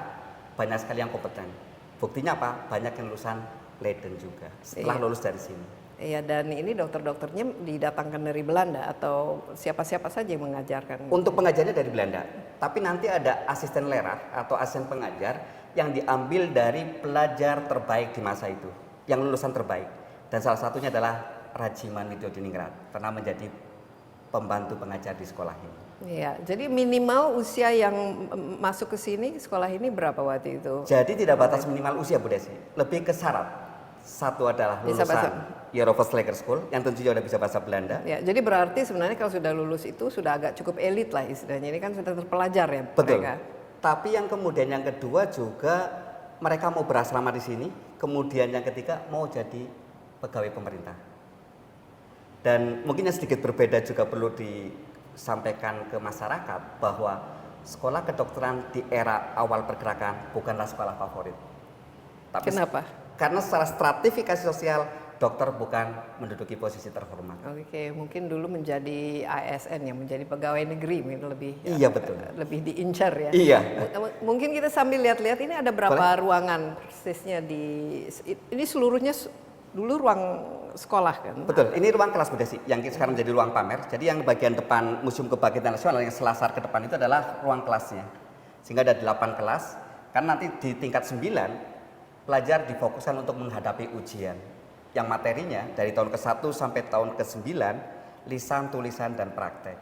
banyak sekali yang kompeten. Buktinya apa? Banyak yang lulusan Leiden juga setelah lulus dari sini. Iya, dan ini dokter-dokternya didatangkan dari Belanda atau siapa-siapa saja yang mengajarkan? Untuk pengajarnya dari Belanda, tapi nanti ada asisten lerah atau asisten pengajar yang diambil dari pelajar terbaik di masa itu, yang lulusan terbaik. Dan salah satunya adalah Rajiman Widyodiningrat, pernah menjadi pembantu pengajar di sekolah ini. Iya, jadi minimal usia yang masuk ke sini, sekolah ini berapa waktu itu? Jadi tidak batas minimal usia Bu Desi, lebih ke syarat. Satu adalah Bisa lulusan bahasa- Euroverslager School yang tentunya sudah bisa bahasa Belanda. Ya, jadi berarti sebenarnya kalau sudah lulus itu sudah agak cukup elit lah istilahnya. Ini kan sudah terpelajar ya Betul. mereka. Tapi yang kemudian yang kedua juga mereka mau berasrama di sini. Kemudian yang ketiga mau jadi pegawai pemerintah. Dan mungkin yang sedikit berbeda juga perlu disampaikan ke masyarakat bahwa sekolah kedokteran di era awal pergerakan bukanlah sekolah favorit. Tapi Kenapa? karena secara stratifikasi sosial dokter bukan menduduki posisi terhormat. Oke, mungkin dulu menjadi ASN ya, menjadi pegawai negeri mungkin lebih Iya, betul. lebih diincar ya. Iya. Mungkin kita sambil lihat-lihat ini ada berapa ruangan persisnya di ini seluruhnya dulu ruang sekolah kan. Betul, ini ruang kelas Bu Desi yang sekarang jadi ruang pamer. Jadi yang bagian depan Museum Kebangkitan Nasional yang selasar ke depan itu adalah ruang kelasnya. Sehingga ada 8 kelas. Karena nanti di tingkat 9 pelajar difokuskan untuk menghadapi ujian yang materinya dari tahun ke-1 sampai tahun ke-9 lisan, tulisan, dan praktek.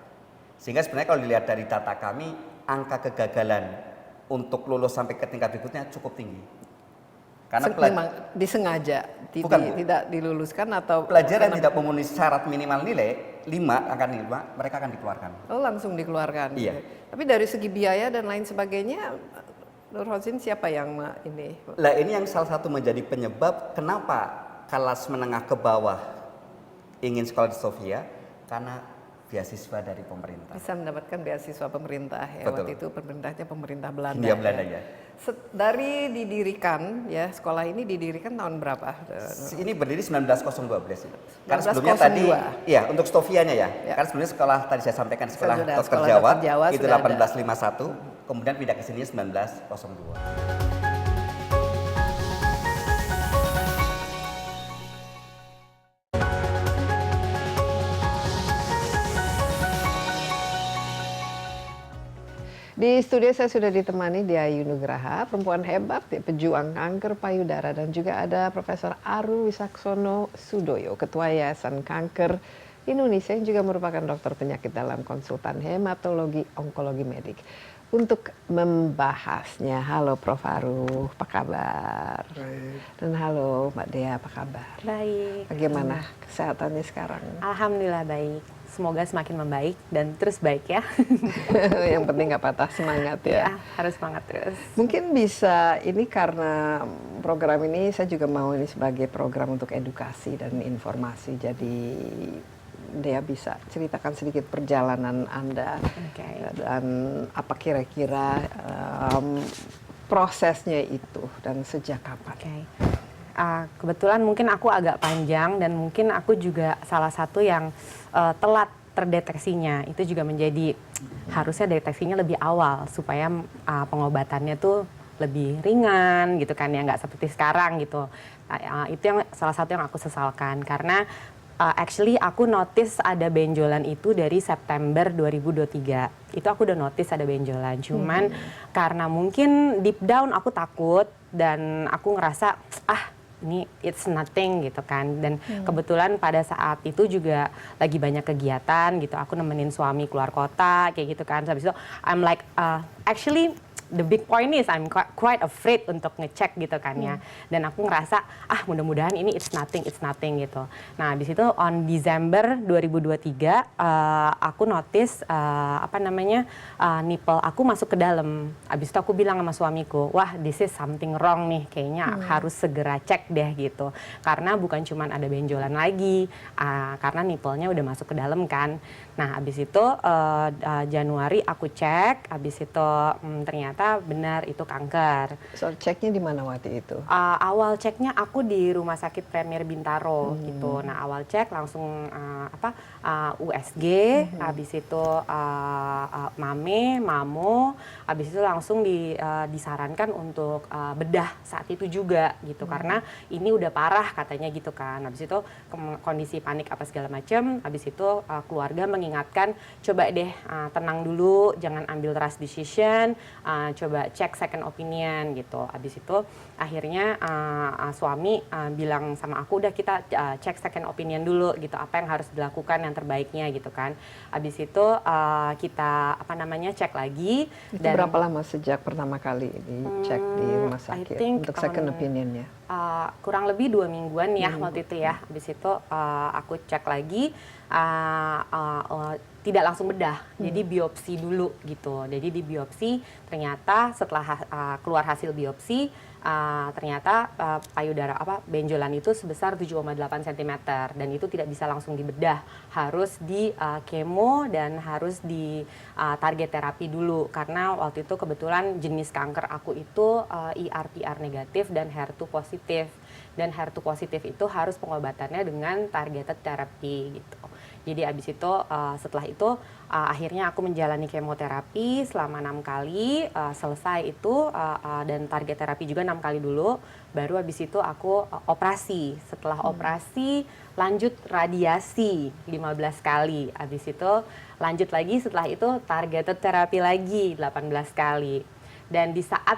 Sehingga sebenarnya kalau dilihat dari data kami, angka kegagalan untuk lulus sampai ke tingkat berikutnya cukup tinggi. Karena Memang disengaja Bukan, Bu. tidak diluluskan atau pelajar yang tidak memenuhi syarat minimal nilai 5, angka 5, mereka akan dikeluarkan. Oh, langsung dikeluarkan. Iya. Tapi dari segi biaya dan lain sebagainya, Nur Hozin siapa yang ini? Lah ini yang salah satu menjadi penyebab kenapa kelas menengah ke bawah ingin sekolah di Sofia, karena beasiswa dari pemerintah. Bisa mendapatkan beasiswa pemerintah ya. Betul. Waktu itu pemerintahnya pemerintah Belanda. Hindia Belanda ya. Dari didirikan ya, sekolah ini didirikan tahun berapa? Ini berdiri 1902 Bu Desi. Karena 1902. sebelumnya tadi, ya untuk Stofianya ya. Ya. Karena sebelumnya sekolah tadi saya sampaikan sekolah Sudah, dokter sekolah Jawa, dokter Jawa itu sudah ada. 1851, kemudian pindah ke sini 1902. Di studio saya sudah ditemani Diayu Nugraha, perempuan hebat, ya, pejuang kanker payudara, dan juga ada Profesor Aru Wisaksono Sudoyo, Ketua Yayasan Kanker Indonesia yang juga merupakan dokter penyakit dalam konsultan hematologi onkologi medik. Untuk membahasnya, halo Prof. Aru, apa kabar? Baik. Dan halo Mbak Dea, apa kabar? Baik. Bagaimana kesehatannya sekarang? Alhamdulillah baik. Semoga semakin membaik dan terus baik ya. Yang penting nggak patah semangat ya. Ya, harus semangat terus. Mungkin bisa ini karena program ini saya juga mau ini sebagai program untuk edukasi dan informasi. Jadi Dea bisa ceritakan sedikit perjalanan Anda Oke. dan apa kira-kira prosesnya itu dan sejak kapan? Oke. Kebetulan mungkin aku agak panjang dan mungkin aku juga salah satu yang telat terdeteksinya. Itu juga menjadi harusnya deteksinya lebih awal supaya pengobatannya tuh lebih ringan gitu kan ya, nggak seperti sekarang gitu. Itu yang salah satu yang aku sesalkan karena actually aku notice ada benjolan itu dari September 2023. Itu aku udah notice ada benjolan. Cuman karena mungkin deep down aku takut dan aku ngerasa ini it's nothing gitu kan. Dan kebetulan pada saat itu juga lagi banyak kegiatan gitu. Aku nemenin suami keluar kota kayak gitu kan. Habis itu I'm like actually the big point is I'm quite afraid untuk ngecek gitu kan ya. Dan aku ngerasa mudah-mudahan ini it's nothing gitu. Nah, di situ on Desember 2023 aku notice nipple aku masuk ke dalam. Habis itu aku bilang sama suamiku, "Wah, this is something wrong nih. Kayaknya harus segera cek deh gitu." Karena bukan cuman ada benjolan lagi, karena nipple-nya udah masuk ke dalam kan. Nah, habis itu Januari aku cek, habis itu ternyata ternyata benar itu kanker. So ceknya di mana waktu itu? Awal ceknya aku di Rumah Sakit Premier Bintaro gitu. Nah awal cek langsung USG, habis itu mamo, habis itu langsung disarankan untuk bedah saat itu juga gitu, karena ini udah parah katanya gitu kan. Habis itu kondisi panik apa segala macam, habis itu keluarga mengingatkan coba deh tenang dulu, jangan ambil rush decision, coba cek second opinion gitu. Habis itu akhirnya suami bilang sama aku, udah kita cek second opinion dulu gitu, apa yang harus dilakukan yang terbaiknya gitu kan. Habis itu kita cek lagi. Itu dan berapa lama sejak pertama kali dicek di rumah sakit untuk second opinionnya? Kurang lebih 2 mingguan ya waktu itu ya. Habis itu aku cek lagi, tidak langsung bedah, jadi biopsi dulu gitu. Jadi di biopsi ternyata setelah keluar hasil biopsi ternyata payudara benjolan itu sebesar 7,8 cm dan itu tidak bisa langsung dibedah, harus di kemo dan harus di target terapi dulu, karena waktu itu kebetulan jenis kanker aku itu ER/PR negatif dan HER2 positif, dan HER2 positif itu harus pengobatannya dengan targeted therapy gitu. Jadi abis itu setelah itu akhirnya aku menjalani kemoterapi selama 6 kali, selesai itu dan target terapi juga 6 kali dulu, baru abis itu aku operasi. Setelah operasi lanjut radiasi 15 kali, abis itu lanjut lagi setelah itu targeted terapi lagi 18 kali. Dan di saat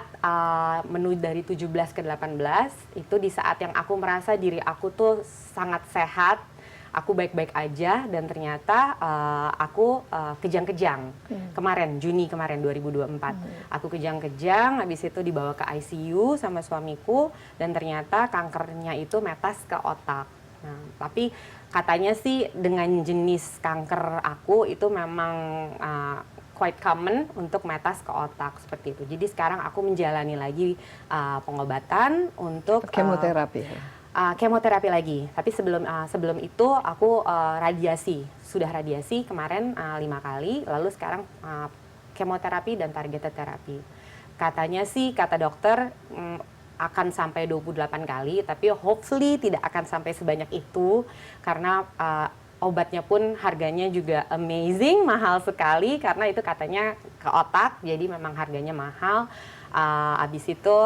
menuju dari 17 ke 18, itu di saat yang aku merasa diri aku tuh sangat sehat, aku baik-baik aja, dan ternyata aku kejang-kejang kemarin, Juni kemarin 2024. Aku kejang-kejang, habis itu dibawa ke ICU sama suamiku, dan ternyata kankernya itu metas ke otak. Nah, tapi katanya sih dengan jenis kanker aku itu memang quite common untuk metas ke otak seperti itu. Jadi sekarang aku menjalani lagi pengobatan untuk kemoterapi. Kemoterapi lagi, tapi sebelum itu aku sudah radiasi kemarin 5 kali, lalu sekarang kemoterapi dan targeted terapi. Katanya sih, kata dokter akan sampai 28 kali, tapi hopefully tidak akan sampai sebanyak itu, karena obatnya pun harganya juga amazing, mahal sekali, karena itu katanya ke otak, jadi memang harganya mahal. Abis itu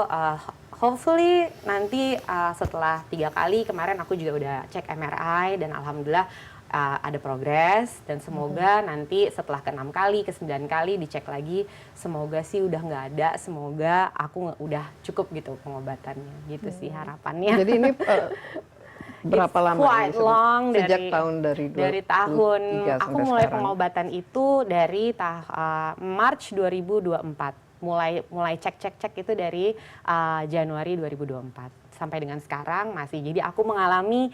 hopefully nanti setelah 3 kali, kemarin aku juga udah cek MRI dan alhamdulillah ada progres, dan semoga nanti setelah ke 6 kali, ke 9 kali dicek lagi, semoga sih udah nggak ada, semoga aku udah cukup gitu pengobatannya, gitu sih harapannya. Jadi ini berapa lama quite ini? Long, sejak tahun dari tahun aku mulai sekarang. pengobatan itu dari March 2024. mulai cek itu dari Januari 2024 sampai dengan sekarang masih. Jadi aku mengalami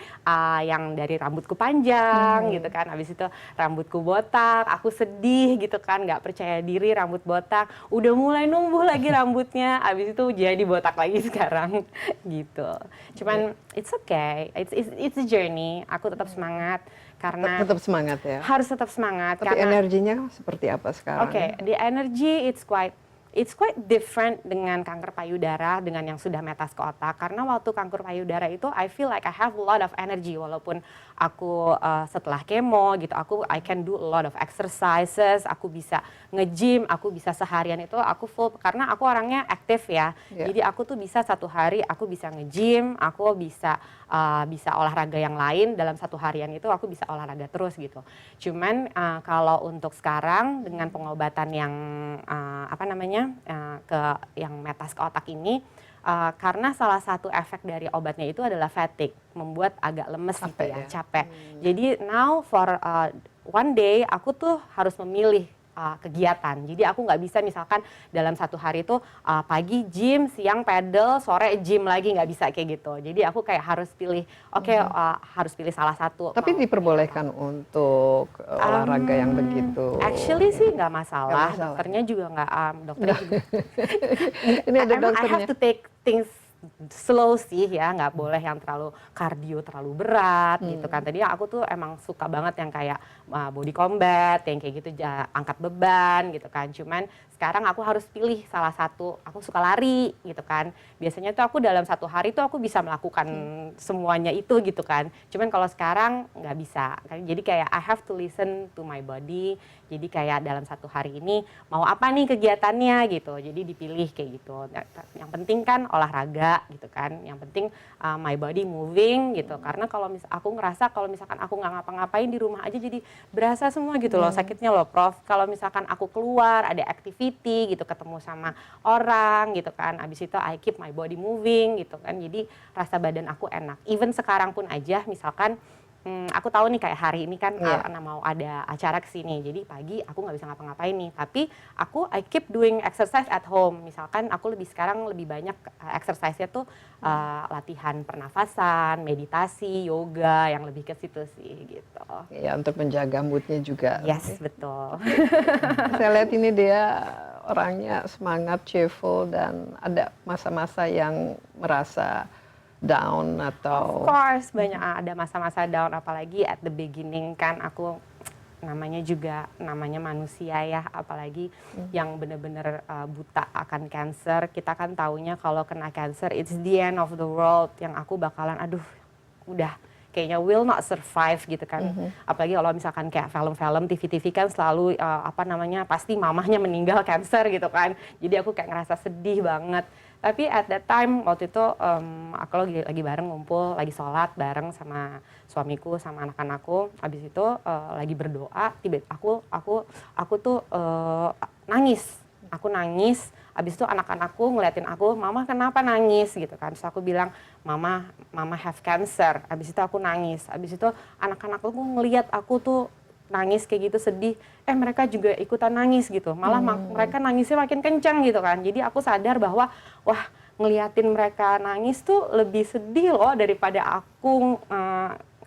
yang dari rambutku panjang gitu kan, habis itu rambutku botak, aku sedih gitu kan, nggak percaya diri rambut botak, udah mulai numbuh lagi rambutnya, habis itu jadi botak lagi sekarang gitu. Cuman it's okay, it's a journey. Aku tetap semangat karena tetap semangat ya. Harus tetap semangat. Tapi karena energinya seperti apa sekarang? Oke, the energy it's quite different dengan kanker payudara, dengan yang sudah metas ke otak. Karena waktu kanker payudara itu, I feel like I have a lot of energy. Walaupun aku setelah kemo gitu, I can do a lot of exercises, aku bisa nge-gym, aku bisa seharian itu aku full, karena aku orangnya aktif ya. Jadi aku tuh bisa 1 hari aku bisa nge-gym, aku bisa olahraga yang lain, dalam 1 harian itu aku bisa olahraga terus gitu. Cuman kalau untuk sekarang dengan pengobatan yang yang metas ke otak ini, karena salah satu efek dari obatnya itu adalah fatigue, membuat agak lemes gitu ya, capek. Jadi now for one day aku tuh harus memilih kegiatan. Jadi aku nggak bisa misalkan dalam 1 hari itu pagi gym, siang pedal, sore gym lagi, nggak bisa kayak gitu. Jadi aku kayak harus pilih, harus pilih salah satu. Tapi diperbolehkan untuk olahraga yang begitu? Actually sih nggak masalah. Dokternya juga nggak, dokternya juga. Ini ada dokternya. I have to take things slow sih ya, nggak boleh yang terlalu kardio terlalu berat gitu kan. Tadi aku tuh emang suka banget yang kayak body combat, yang kayak gitu angkat beban gitu kan. Cuman sekarang aku harus pilih salah satu. Aku suka lari gitu kan. Biasanya tuh aku dalam satu hari tuh aku bisa melakukan semuanya itu gitu kan. Cuman kalau sekarang nggak bisa. Jadi kayak I have to listen to my body. Jadi kayak dalam satu hari ini mau apa nih kegiatannya gitu. Jadi dipilih kayak gitu. Yang penting kan olahraga gitu kan. Yang penting my body moving gitu. Karena kalau aku ngerasa kalau misalkan aku nggak ngapa-ngapain di rumah aja jadi berasa semua gitu loh sakitnya loh Prof. Kalau misalkan aku keluar ada activity gitu, ketemu sama orang gitu kan. Abis itu I keep my body moving gitu kan. Jadi rasa badan aku enak. Even sekarang pun aja misalkan aku tahu nih kayak hari ini kan mau ada acara kesini, jadi pagi aku nggak bisa ngapa-ngapain nih, tapi I keep doing exercise at home. Misalkan aku sekarang lebih banyak exercise-nya tuh latihan pernafasan, meditasi, yoga, yang lebih ke situ sih gitu. Ya untuk menjaga moodnya juga. Yes, betul. Saya lihat ini dia orangnya semangat, cheerful, dan ada masa-masa yang merasa down atau Of course banyak ada masa-masa down, apalagi at the beginning kan aku namanya manusia ya, apalagi yang benar-benar buta akan cancer. Kita kan taunya kalau kena cancer it's the end of the world, yang aku bakalan udah kayaknya will not survive gitu kan. Apalagi kalau misalkan kayak film-film TV-TV kan selalu pasti mamahnya meninggal cancer gitu kan. Jadi aku kayak ngerasa sedih banget. Tapi at that time waktu itu aku lagi bareng ngumpul, lagi sholat bareng sama suamiku sama anak-anakku. Habis itu lagi berdoa, tiba-tiba aku tuh nangis. Aku nangis. Habis itu anak-anakku ngeliatin aku, "Mama kenapa nangis?" gitu kan. Terus aku bilang, Mama have cancer." Habis itu aku nangis. Habis itu anak-anakku ngeliat aku tuh nangis kayak gitu sedih, mereka juga ikutan nangis gitu, malah mereka nangisnya makin kencang gitu kan. Jadi aku sadar bahwa wah, ngeliatin mereka nangis tuh lebih sedih loh daripada aku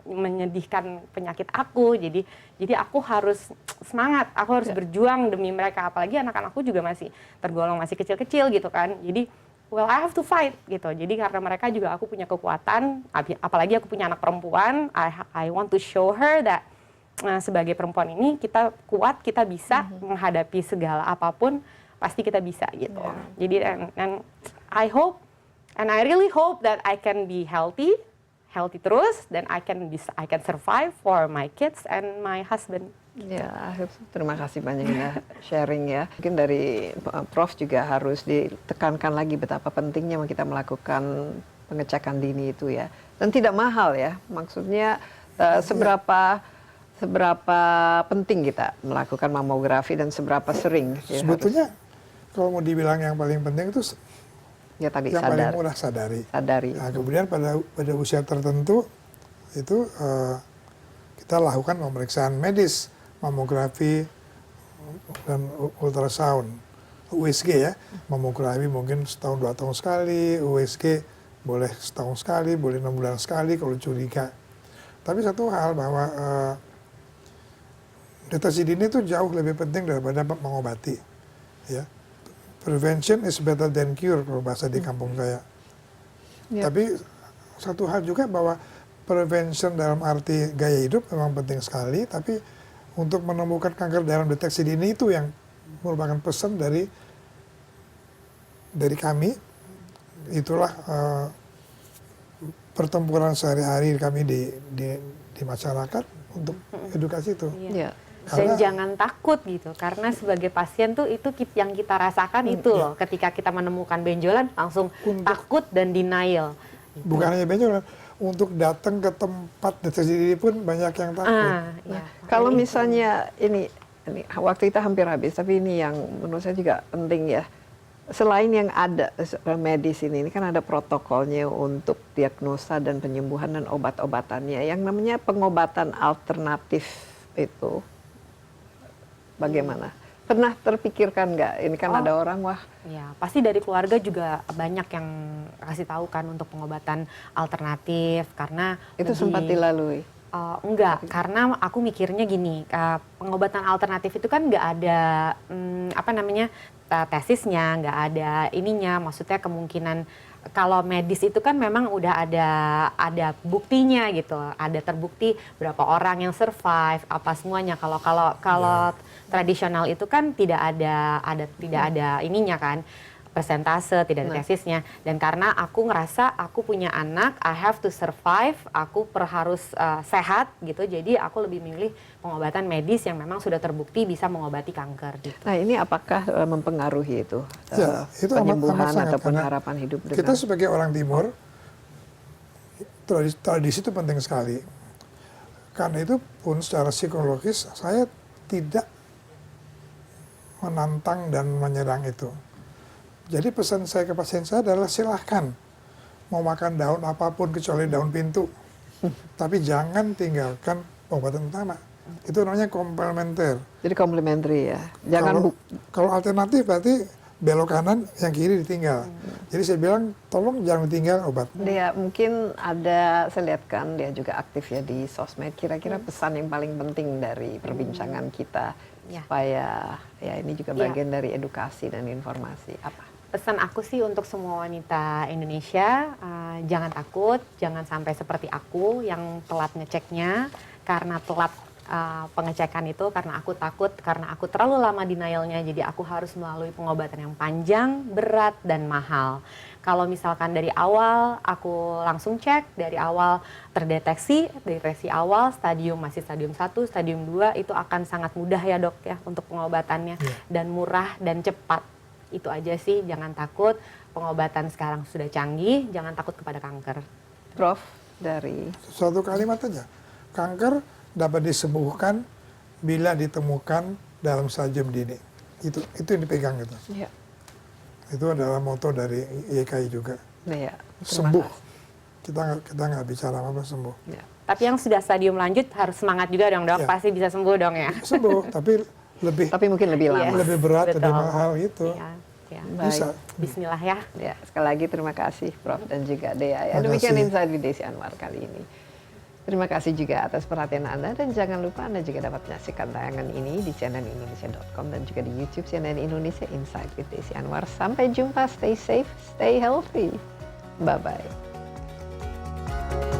menyedihkan penyakit aku. Jadi aku harus semangat, aku harus berjuang demi mereka, apalagi anak-anakku juga masih tergolong masih kecil-kecil gitu kan. Jadi I have to fight gitu. Jadi karena mereka juga aku punya kekuatan, apalagi aku punya anak perempuan, I want to show her that sebagai perempuan ini kita kuat, kita bisa menghadapi segala apapun, pasti kita bisa gitu. Jadi and I hope and I really hope that I can be healthy terus, dan I can survive for my kids and my husband. Ya, terima kasih banyak ya sharing ya. Mungkin dari Prof juga harus ditekankan lagi betapa pentingnya kita melakukan pengecekan dini itu ya. Dan tidak mahal ya. Maksudnya seberapa penting kita melakukan mamografi dan seberapa sering ya. Sebetulnya kalau mau dibilang yang paling penting itu ya tadi yang paling mudah sadari. Nah, kemudian pada usia tertentu itu kita lakukan pemeriksaan medis, mamografi dan ultrasound, USG ya. Mamografi mungkin setahun 2 tahun sekali, USG boleh setahun sekali, boleh 6 bulan sekali kalau curiga. Tapi satu hal bahwa deteksi dini itu jauh lebih penting daripada mengobati. Ya. Prevention is better than cure kalau bahasa di kampung saya. Tapi satu hal juga bahwa prevention dalam arti gaya hidup memang penting sekali, tapi untuk menemukan kanker dalam deteksi dini itu yang merupakan pesan dari kami. Itulah pertempuran sehari-hari kami di masyarakat untuk edukasi itu. Dan jangan takut gitu, karena sebagai pasien tuh itu yang kita rasakan itu loh, ketika kita menemukan benjolan langsung takut dan denial. Gitu. Bukan hanya benjolan, untuk datang ke tempat deteksi dini pun banyak yang takut. Kalau misalnya ini waktu kita hampir habis, tapi ini yang menurut saya juga penting ya. Selain yang ada medis ini kan ada protokolnya untuk diagnosa dan penyembuhan dan obat-obatannya. Yang namanya pengobatan alternatif itu bagaimana? Pernah terpikirkan nggak? Ini kan ada orang Ya, pasti dari keluarga juga banyak yang kasih tahu kan untuk pengobatan alternatif, karena itu sempat dilalui. Enggak, karena aku mikirnya gini, pengobatan alternatif itu kan nggak ada tesisnya, nggak ada ininya, maksudnya kemungkinan kalau medis itu kan memang udah ada buktinya gitu, ada terbukti berapa orang yang survive, apa semuanya. Kalau tradisional itu kan tidak ada ininya kan, persentase, tidak ada tesisnya. Dan karena aku ngerasa aku punya anak, I have to survive, aku harus sehat gitu. Jadi aku lebih memilih pengobatan medis yang memang sudah terbukti bisa mengobati kanker. Gitu. Nah ini apakah mempengaruhi itu, itu penyembuhan amat ataupun sangat, harapan hidup? Kita sebagai orang Timur, tradisi itu penting sekali. Karena itu pun secara psikologis saya tidak menantang dan menyerang itu. Jadi pesan saya ke pasien saya adalah silahkan mau makan daun apapun kecuali daun pintu. Tapi jangan tinggalkan pengobatan utama. Itu namanya komplementer. Jadi komplementari ya. Jangan kalau alternatif berarti belok kanan, yang kiri ditinggal. Jadi saya bilang tolong jangan ditinggal obat. Dia mungkin ada, saya lihat kan dia juga aktif ya di sosmed. Kira-kira pesan yang paling penting dari perbincangan kita supaya ya ini juga bagian dari edukasi dan informasi apa? Pesan aku sih untuk semua wanita Indonesia, jangan takut, jangan sampai seperti aku yang telat ngeceknya, karena telat pengecekan itu, karena aku takut, karena aku terlalu lama denialnya, jadi aku harus melalui pengobatan yang panjang, berat, dan mahal. Kalau misalkan dari awal aku langsung cek, dari awal terdeteksi, deteksi awal, masih stadium 1, stadium 2, itu akan sangat mudah ya dok ya untuk pengobatannya, dan murah dan cepat. Itu aja sih, jangan takut, pengobatan sekarang sudah canggih, jangan takut kepada kanker. Prof, dari... Suatu kalimat aja, kanker dapat disembuhkan bila ditemukan dalam stadium dini. Itu yang dipegang gitu. Ya. Itu adalah moto dari YKI juga. Ya, sembuh. Kita nggak bicara apa sembuh. Ya. Tapi yang sudah stadium lanjut harus semangat juga dong dok, pasti bisa sembuh dong ya. Sembuh, tapi mungkin lebih lama. Lebih berat, betul. lebih mahal itu. Ya. Bisa. Bismillah ya. Ya, sekali lagi terima kasih Prof dan juga Dea. Ya, demikian Insight with Desi Anwar kali ini. Terima kasih juga atas perhatian Anda dan jangan lupa Anda juga dapat menyaksikan tayangan ini di cnnindonesia.com dan juga di YouTube CNN Indonesia Insight with Desi Anwar. Sampai jumpa, stay safe, stay healthy. Bye-bye.